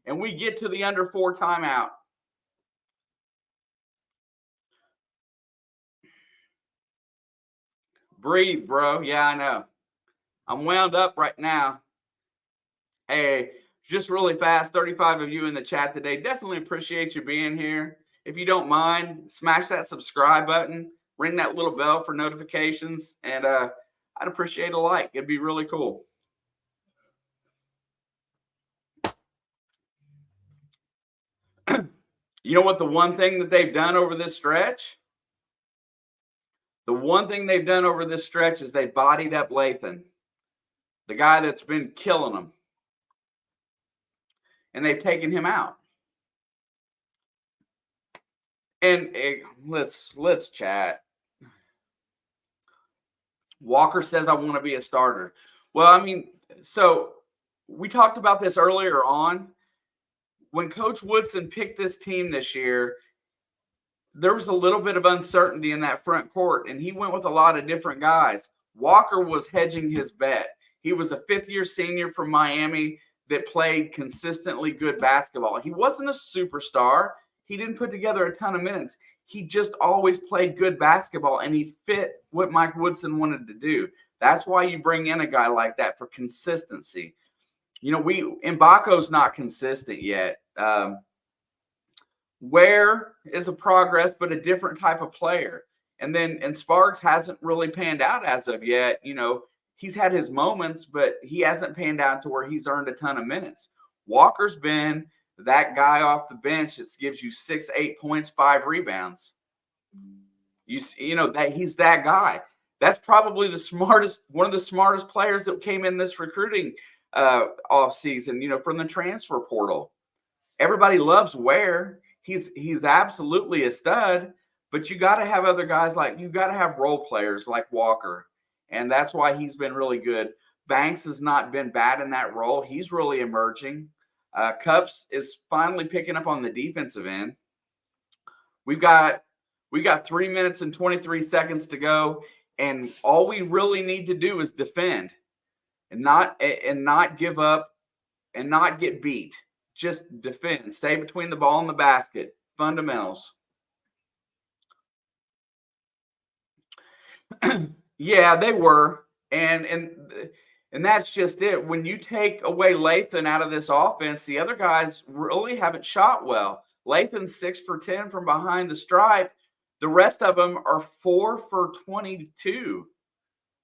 And we get to the under 4 timeout. Breathe, bro. Yeah, I know. I'm wound up right now. Hey, just really fast, 35 of you in the chat today. Definitely appreciate you being here. If you don't mind, smash that subscribe button. ring that little bell for notifications, and I'd appreciate a like. It'd be really cool. You know what the one thing that they've done over this stretch? The one thing they've done over this stretch is they bodied up Lathan, the guy that's been killing them. And they've taken him out. And let's chat. Walker says, I want to be a starter. Well, I mean, so we talked about this earlier on. When Coach Woodson picked this team this year, there was a little bit of uncertainty in that front court, and he went with a lot of different guys. Walker was hedging his bet. He was a fifth-year senior from Miami that played consistently good basketball. He wasn't a superstar. He didn't put together a ton of minutes. He just always played good basketball, and he fit what Mike Woodson wanted to do. That's why you bring in a guy like that, for consistency. You know, Mbako's not consistent yet. Ware is a progress, but a different type of player. And Sparks hasn't really panned out as of yet. You know, he's had his moments, but he hasn't panned out to where he's earned a ton of minutes. Walker's been that guy off the bench that gives you 6, 8 points, 5 rebounds. You know that he's that guy. That's probably one of the smartest players that came in this recruiting off season, you know, from the transfer portal. Everybody loves Ware. He's absolutely a stud, but you got to have other guys you got to have role players like Walker. And that's why he's been really good. Banks has not been bad in that role. He's really emerging. Cups is finally picking up on the defensive end. We got 3 minutes and 23 seconds to go, and all we really need to do is defend and not give up and not get beat. Just defend. Stay between the ball and the basket. Fundamentals. Yeah, they were. And that's just it. When you take away Lathan out of this offense, the other guys really haven't shot well. Lathan's 6 for 10 from behind the stripe. The rest of them are 4 for 22.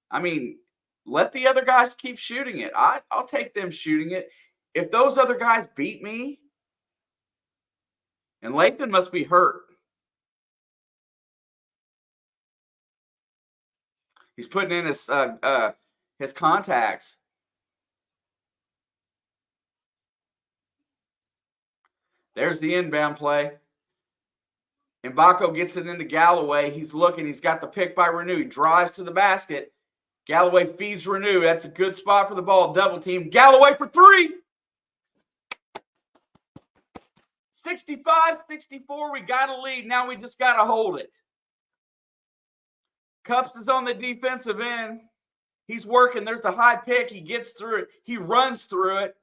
I mean, let the other guys keep shooting it. I'll take them shooting it. If those other guys beat me, and Lathan must be hurt. He's putting in his contacts. There's the inbound play. Mbako gets it into Galloway. He's looking. He's got the pick by Renew. He drives to the basket. Galloway feeds Renew. That's a good spot for the ball. Double team. Galloway for 3. 65-64. We got a lead. Now we just got to hold it. Cups is on the defensive end. He's working. There's the high pick. He gets through it. He runs through it.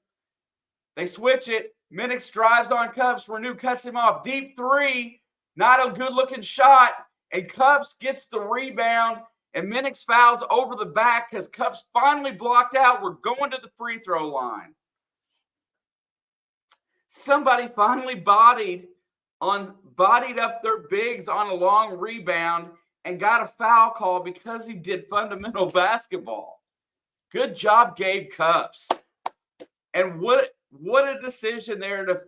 They switch it. Minix drives on Cups. Renew cuts him off. Deep 3. Not a good-looking shot. And Cups gets the rebound. And Minix fouls over the back because Cups finally blocked out. We're going to the free throw line. Somebody finally bodied up their bigs on a long rebound and got a foul call because he did fundamental basketball. Good job, Gabe Cups. And what a decision there to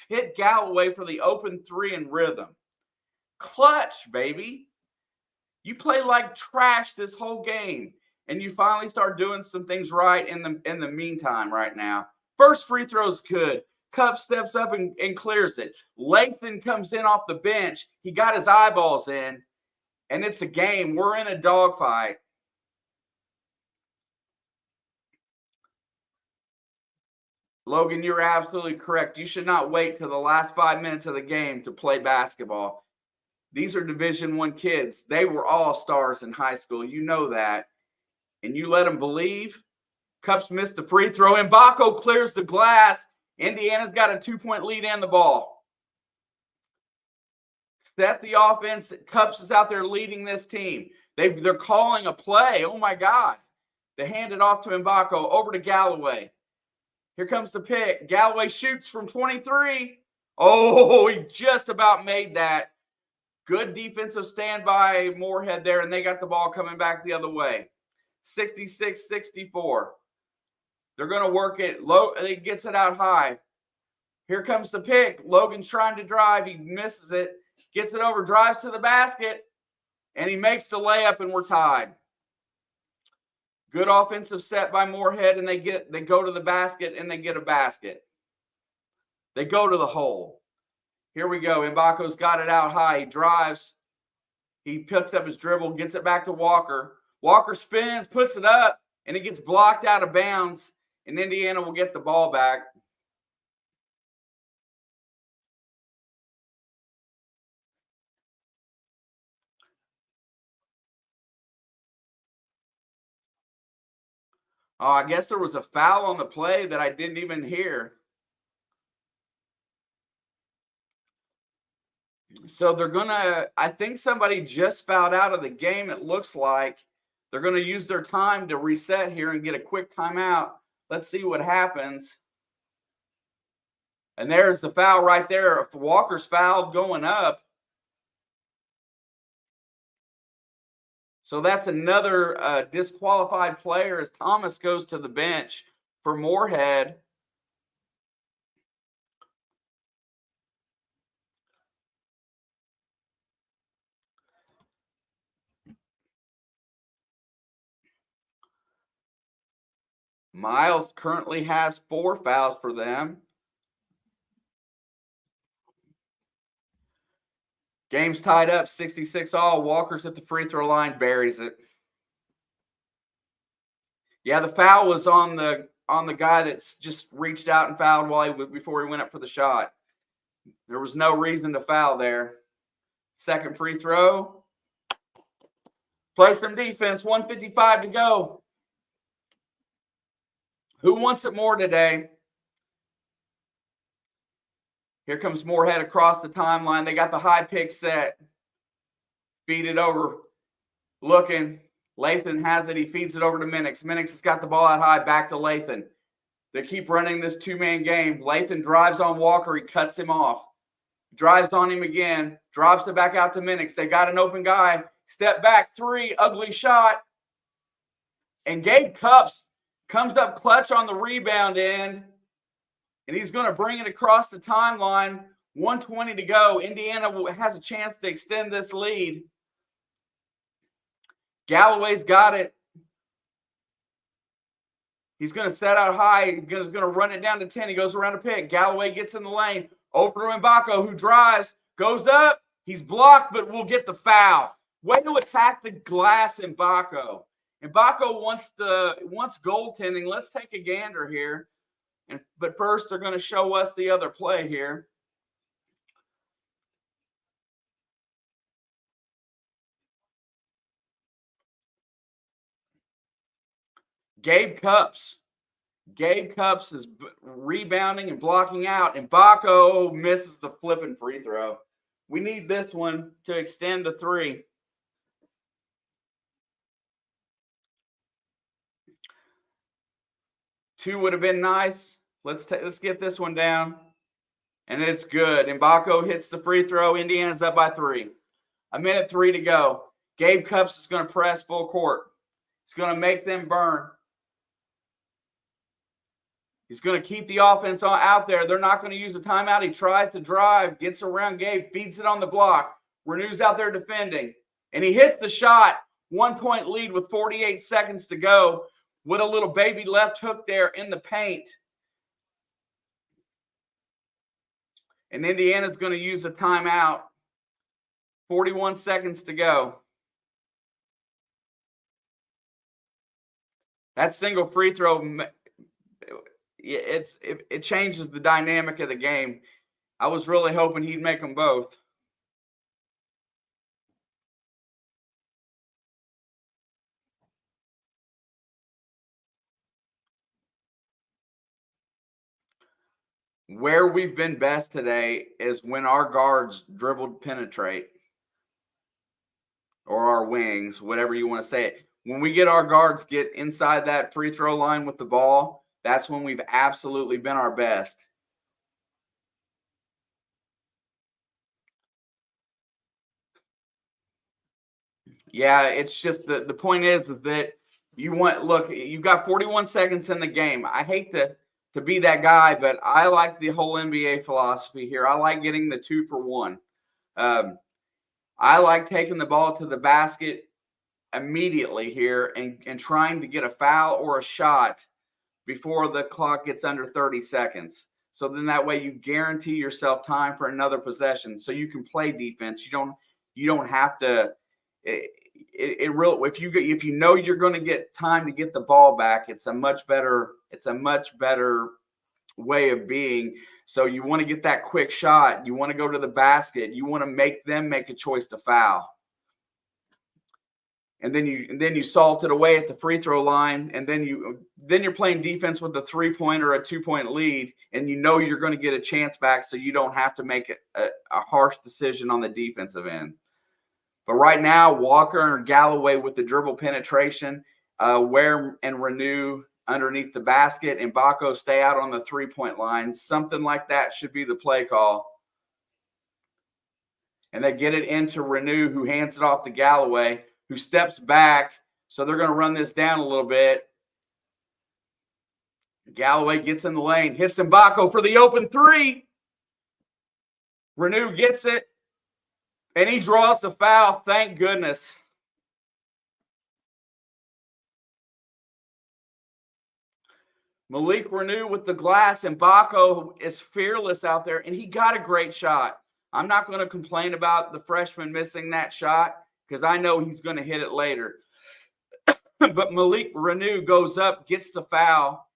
hit Galloway for the open 3 in rhythm. Clutch, baby. You play like trash this whole game, and you finally start doing some things right in the meantime right now. First free throw's good. Cup steps up and clears it. Lathan comes in off the bench. He got his eyeballs in, and it's a game. We're in a dogfight. Logan, you're absolutely correct. You should not wait till the last 5 minutes of the game to play basketball. These are Division I kids. They were all stars in high school. You know that. And you let them believe. Cups missed the free throw. Mbako clears the glass. Indiana's got a 2-point lead and the ball. Set the offense. Cups is out there leading this team. They're calling a play. Oh, my God. They hand it off to Mbako. Over to Galloway. Here comes the pick. Galloway shoots from 23. Oh, he just about made that. Good defensive stand by Morehead there, and they got the ball coming back the other way. 66-64. They're going to work it low. It gets it out high. Here comes the pick. Logan's trying to drive. He misses it. Gets it over, drives to the basket, and he makes the layup, and we're tied. Good offensive set by Morehead, and they go to the basket, and they get a basket. They go to the hole. Here we go. Mbako's got it out high. He drives. He picks up his dribble, gets it back to Walker. Walker spins, puts it up, and it gets blocked out of bounds, and Indiana will get the ball back. Oh, I guess there was a foul on the play that I didn't even hear. So they're going to, I think somebody just fouled out of the game, it looks like. They're going to use their time to reset here and get a quick timeout. Let's see what happens. And there's the foul right there. If Walker's fouled going up. So that's another disqualified player as Thomas goes to the bench for Morehead. Miles currently has 4 fouls for them. Game's tied up, 66-all. Walker's at the free throw line, buries it. Yeah, the foul was on the guy that's just reached out and fouled before he went up for the shot. There was no reason to foul there. Second free throw. Play some defense. 1:55 to go. Who wants it more today? Here comes Morehead across the timeline. They got the high pick set. Feed it over. Looking. Lathan has it. He feeds it over to Minix. Minix has got the ball out high. Back to Lathan. They keep running this two-man game. Lathan drives on Walker. He cuts him off. Drives on him again. Drops it back out to Minix. They got an open guy. Step back. 3. Ugly shot. And Gabe Cups comes up clutch on the rebound end. And he's going to bring it across the timeline. 1:20 to go. Indiana has a chance to extend this lead. Galloway's got it. He's going to set out high. He's going to run it down to 10. He goes around a pick. Galloway gets in the lane. Over to Mbako, who drives. Goes up. He's blocked, but will get the foul. Way to attack the glass, Mbako. Mbako wants goaltending. Let's take a gander here. But first, they're going to show us the other play here. Gabe Cups is rebounding and blocking out, and Mbako misses the flipping free throw. We need this one to extend to 3. Two would have been nice. Let's get this one down. And it's good. Mbako hits the free throw. Indiana's up by 3. 1:03 to go. Gabe Cups is going to press full court. He's going to make them burn. He's going to keep the offense out there. They're not going to use a timeout. He tries to drive, gets around Gabe, feeds it on the block. Renew's out there defending. And he hits the shot. 1-point lead with 48 seconds to go. With a little baby left hook there in the paint. And Indiana's going to use a timeout. 41 seconds to go. That single free throw, it changes the dynamic of the game. I was really hoping he'd make them both. Where we've been best today is when our guards dribbled penetrate, or our wings, whatever you want to say it. When we get our guards get inside that free throw line with the ball, that's when we've absolutely been our best. Yeah, it's just the point is that you've got 41 seconds in the game. I hate to be that guy, but I like the whole NBA philosophy here. I like getting the 2-for-1. Um, I like taking the ball to the basket immediately here and trying to get a foul or a shot before the clock gets under 30 seconds. So then that way you guarantee yourself time for another possession so you can play defense. You don't have to it real if you know you're going to get time to get the ball back, it's a much better way of being. So you want to get that quick shot, you want to go to the basket, you want to make them make a choice to foul. And then you salt it away at the free throw line, and then you're playing defense with a 3-point or a 2-point lead, and you know you're going to get a chance back, so you don't have to make a harsh decision on the defensive end. But right now, Walker and Galloway with the dribble penetration, Ware and Renew underneath the basket, and Baco stay out on the 3-point line. Something like that should be the play call. And they get it into Renew, who hands it off to Galloway, who steps back. So they're going to run this down a little bit. Galloway gets in the lane, hits Mbako for the open three. Renew gets it, and he draws the foul. Thank goodness. Malik Renew with the glass, and Mbako is fearless out there, and he got a great shot. I'm not going to complain about the freshman missing that shot because I know he's going to hit it later. But Malik Renew goes up, gets the foul,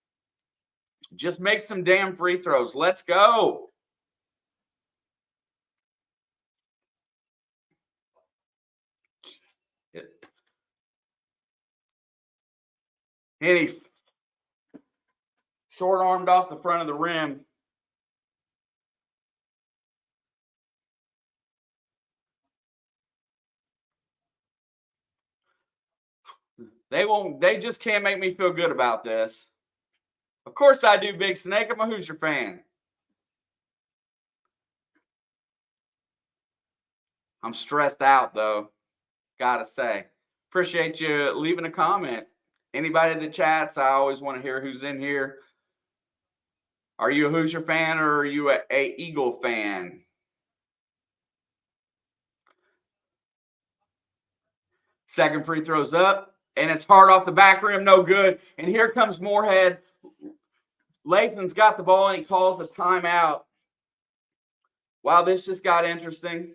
just makes some damn free throws. Let's go. And he short-armed off the front of the rim. They just can't make me feel good about this. Of course I do, Big Snake. I'm a Hoosier fan. I'm stressed out, though. Gotta say. Appreciate you leaving a comment. Anybody that chats, I always want to hear who's in here. Are you a Hoosier fan or are you a Eagle fan? Second free throw's up, and it's hard off the back rim, no good. And here comes Morehead. Lathan's got the ball, and he calls the timeout. Wow, this just got interesting.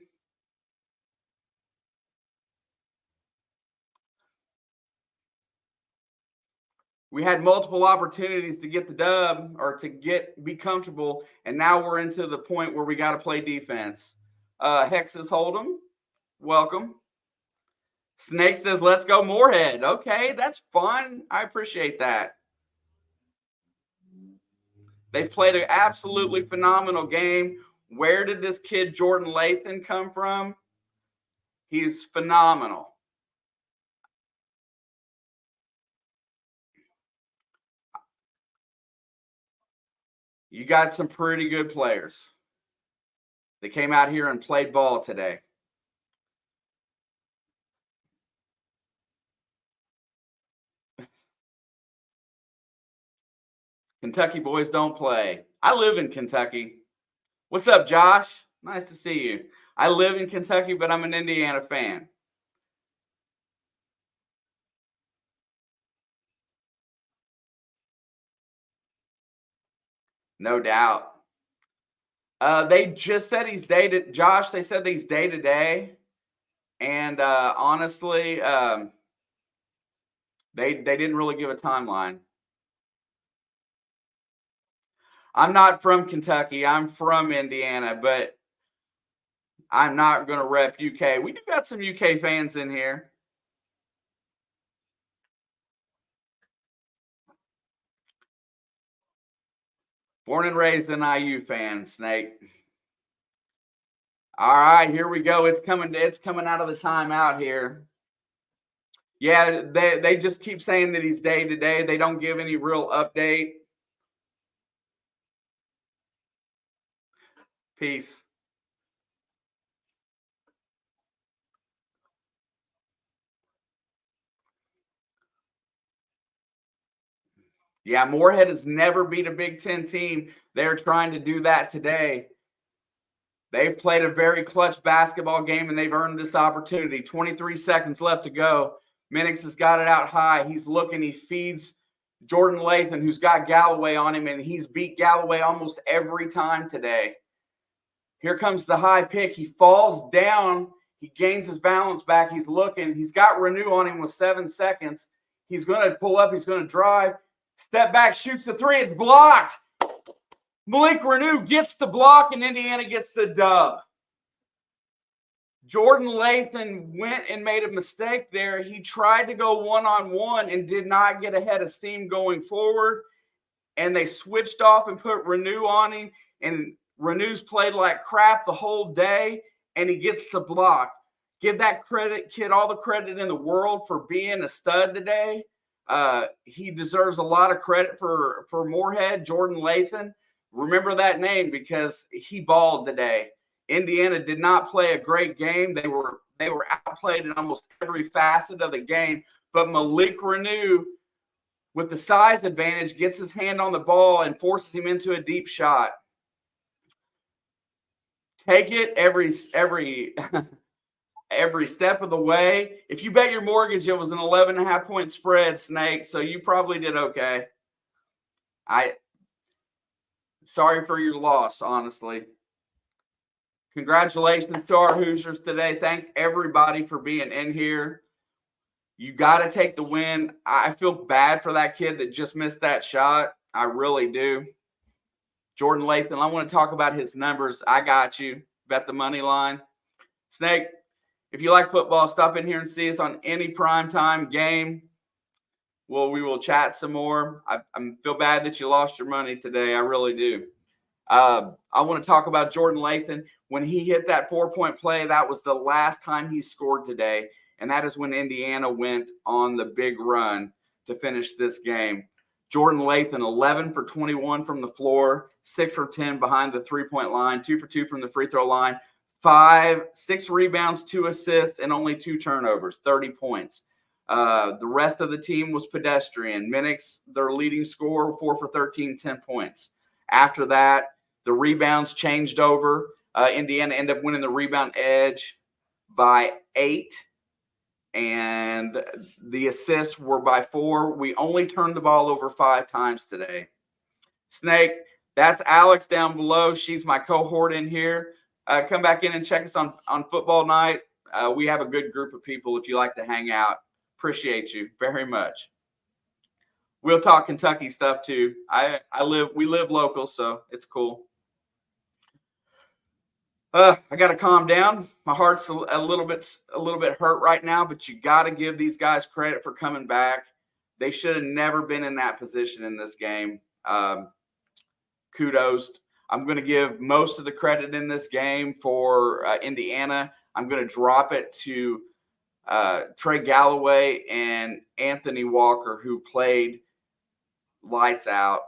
We had multiple opportunities to get the dub or to be comfortable, and now we're into the point where we got to play defense. Hexes Hold'em, welcome. Snake says, let's go Morehead. Okay, that's fun. I appreciate that. They've played an absolutely phenomenal game. Where did this kid Jordan Lathan come from? He's phenomenal. You got some pretty good players. They came out here and played ball today. Kentucky boys don't play. I live in Kentucky. What's up, Josh? Nice to see you. I live in Kentucky, but I'm an Indiana fan. No doubt. They just said he's dated. Josh, they said he's day to day. And honestly, they didn't really give a timeline. I'm not from Kentucky. I'm from Indiana, but I'm not going to rep UK. We do got some UK fans in here. Born and raised an IU fan, Snake. All right, here we go. It's coming out of the timeout here. Yeah, they just keep saying that he's day to day. They don't give any real update. Peace. Yeah, Morehead has never beat a Big Ten team. They're trying to do that today. They've played a very clutch basketball game, and they've earned this opportunity. 23 seconds left to go. Minix has got it out high. He's looking. He feeds Jordan Lathan, who's got Galloway on him, and he's beat Galloway almost every time today. Here comes the high pick. He falls down. He gains his balance back. He's looking. He's got Renew on him with 7 seconds. He's going to pull up. He's going to drive. Step back, shoots the three. It's blocked. Malik Renew gets the block, and Indiana gets the dub. Jordan Lathan went and made a mistake there. He tried to go one-on-one and did not get ahead of steam going forward. And they switched off and put Renew on him. And Renew's played like crap the whole day, and he gets the block. Give that kid all the credit in the world for being a stud today. He deserves a lot of credit for Morehead, Jordan Lathan. Remember that name because he balled today. Indiana did not play a great game. They were outplayed in almost every facet of the game. But Malik Renew, with the size advantage, gets his hand on the ball and forces him into a deep shot. Take it every step of the way. If you bet your mortgage, it was an 11.5-point spread, Snake, so you probably did okay. Sorry for your loss, honestly. Congratulations to our Hoosiers today. Thank everybody for being in here. You got to take the win. I feel bad for that kid that just missed that shot. I really do. Jordan Lathan, I want to talk about his numbers. I got you. Bet the money line. Snake, if you like football, stop in here and see us on any primetime game. Well, we will chat some more. I feel bad that you lost your money today. I really do. I want to talk about Jordan Lathan. When he hit that 4-point play, that was the last time he scored today, and that is when Indiana went on the big run to finish this game. Jordan Lathan, 11 for 21 from the floor, 6 for 10 behind the 3-point line, 2 for 2 from the free throw line, 6 rebounds, 2 assists, and only 2 turnovers, 30 points. The rest of the team was pedestrian. Minix, their leading scorer, 4 for 13, 10 points. After that, the rebounds changed over. Indiana ended up winning the rebound edge by 8, and the assists were by 4. We only turned the ball over 5 times today. Snake, that's Alex down below. She's my cohort in here. Come back in and check us on football night. We have a good group of people if you like to hang out. Appreciate you very much. We'll talk Kentucky stuff too. We live local, so it's cool. I got to calm down. My heart's a little bit hurt right now, but you got to give these guys credit for coming back. They should have never been in that position in this game. Kudos. I'm going to give most of the credit in this game for Indiana. I'm going to drop it to Trey Galloway and Anthony Walker, who played lights out.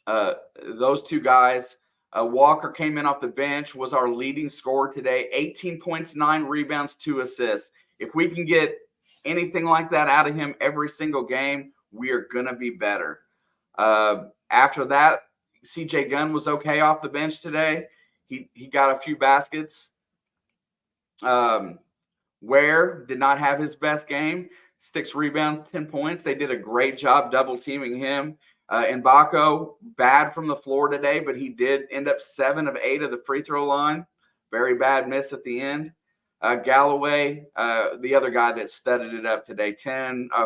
Those two guys. Walker came in off the bench, was our leading scorer today, 18 points, 9 rebounds, 2 assists. If we can get anything like that out of him every single game, we are going to be better. After that, CJ Gunn was okay off the bench today. He got a few baskets. Ware did not have his best game. 6 rebounds, 10 points. They did a great job double teaming him. Mbako, bad from the floor today, but he did end up 7 of 8 of the free throw line. Very bad miss at the end. Galloway, the other guy that studded it up today,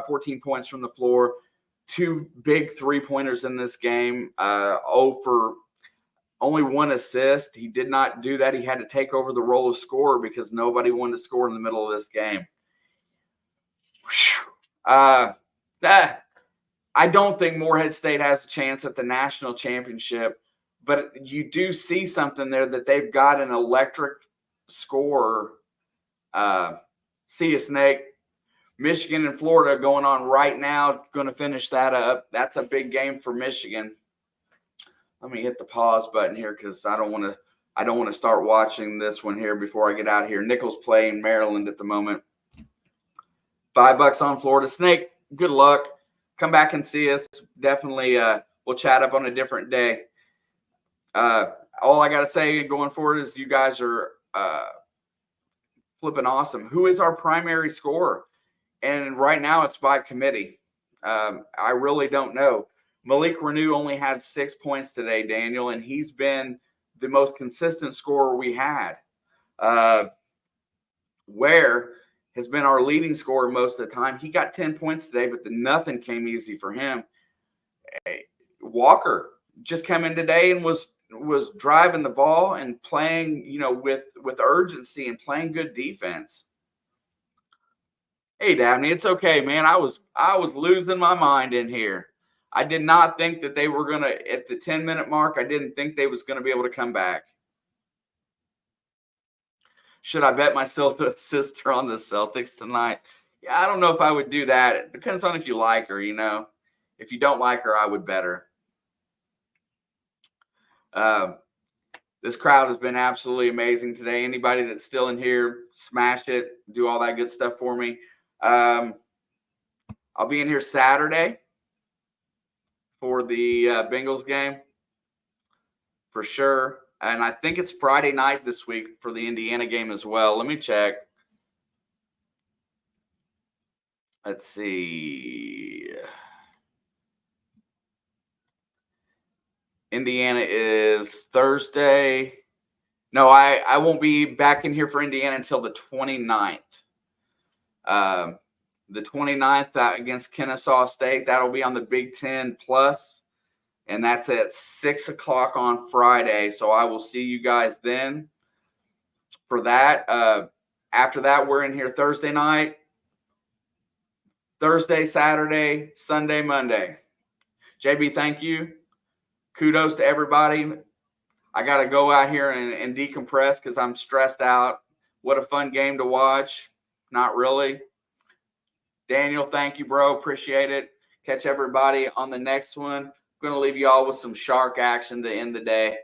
14 points from the floor. 2 big 3-pointers in this game. For only 1 assist. He did not do that. He had to take over the role of scorer because nobody wanted to score in the middle of this game. I don't think Morehead State has a chance at the national championship, but you do see something there that they've got an electric scorer. See you, Snake. Michigan and Florida going on right now, going to finish that up. That's a big game for Michigan. Let me hit the pause button here because I don't want to start watching this one here before I get out of here. Nichols playing Maryland at the moment. $5 on Florida. Snake, good luck. come back and see us. Definitely we'll chat up on a different day. All I got to say going forward is you guys are flipping awesome. Who is our primary scorer? And right now it's by committee. I really don't know. Malik Renew only had 6 points today, Daniel, and he's been the most consistent scorer we had. Ware has been our leading scorer most of the time. He got 10 points today, but nothing came easy for him. Walker just came in today and was driving the ball and playing, with urgency and playing good defense. Hey, Dabney, it's okay, man. I was losing my mind in here. I did not think that they were going to, at the 10-minute mark, I didn't think they was going to be able to come back. Should I bet my sister on the Celtics tonight? Yeah, I don't know if I would do that. It depends on if you like her, If you don't like her, I would bet her. This crowd has been absolutely amazing today. Anybody that's still in here, smash it, do all that good stuff for me. I'll be in here Saturday for the Bengals game for sure. And I think it's Friday night this week for the Indiana game as well. Let me check. Let's see. Indiana is Thursday. No, I won't be back in here for Indiana until the 29th. The 29th against Kennesaw State. That'll be on the Big Ten Plus, and that's at 6 o'clock on Friday. So I will see you guys then for that. After that, we're in here Thursday night, Thursday, Saturday, Sunday, Monday. JB, thank you. Kudos to everybody. I got to go out here and decompress because I'm stressed out. What a fun game to watch. Not really. Daniel, thank you, bro. Appreciate it. Catch everybody on the next one. I'm going to leave you all with some shark action to end the day.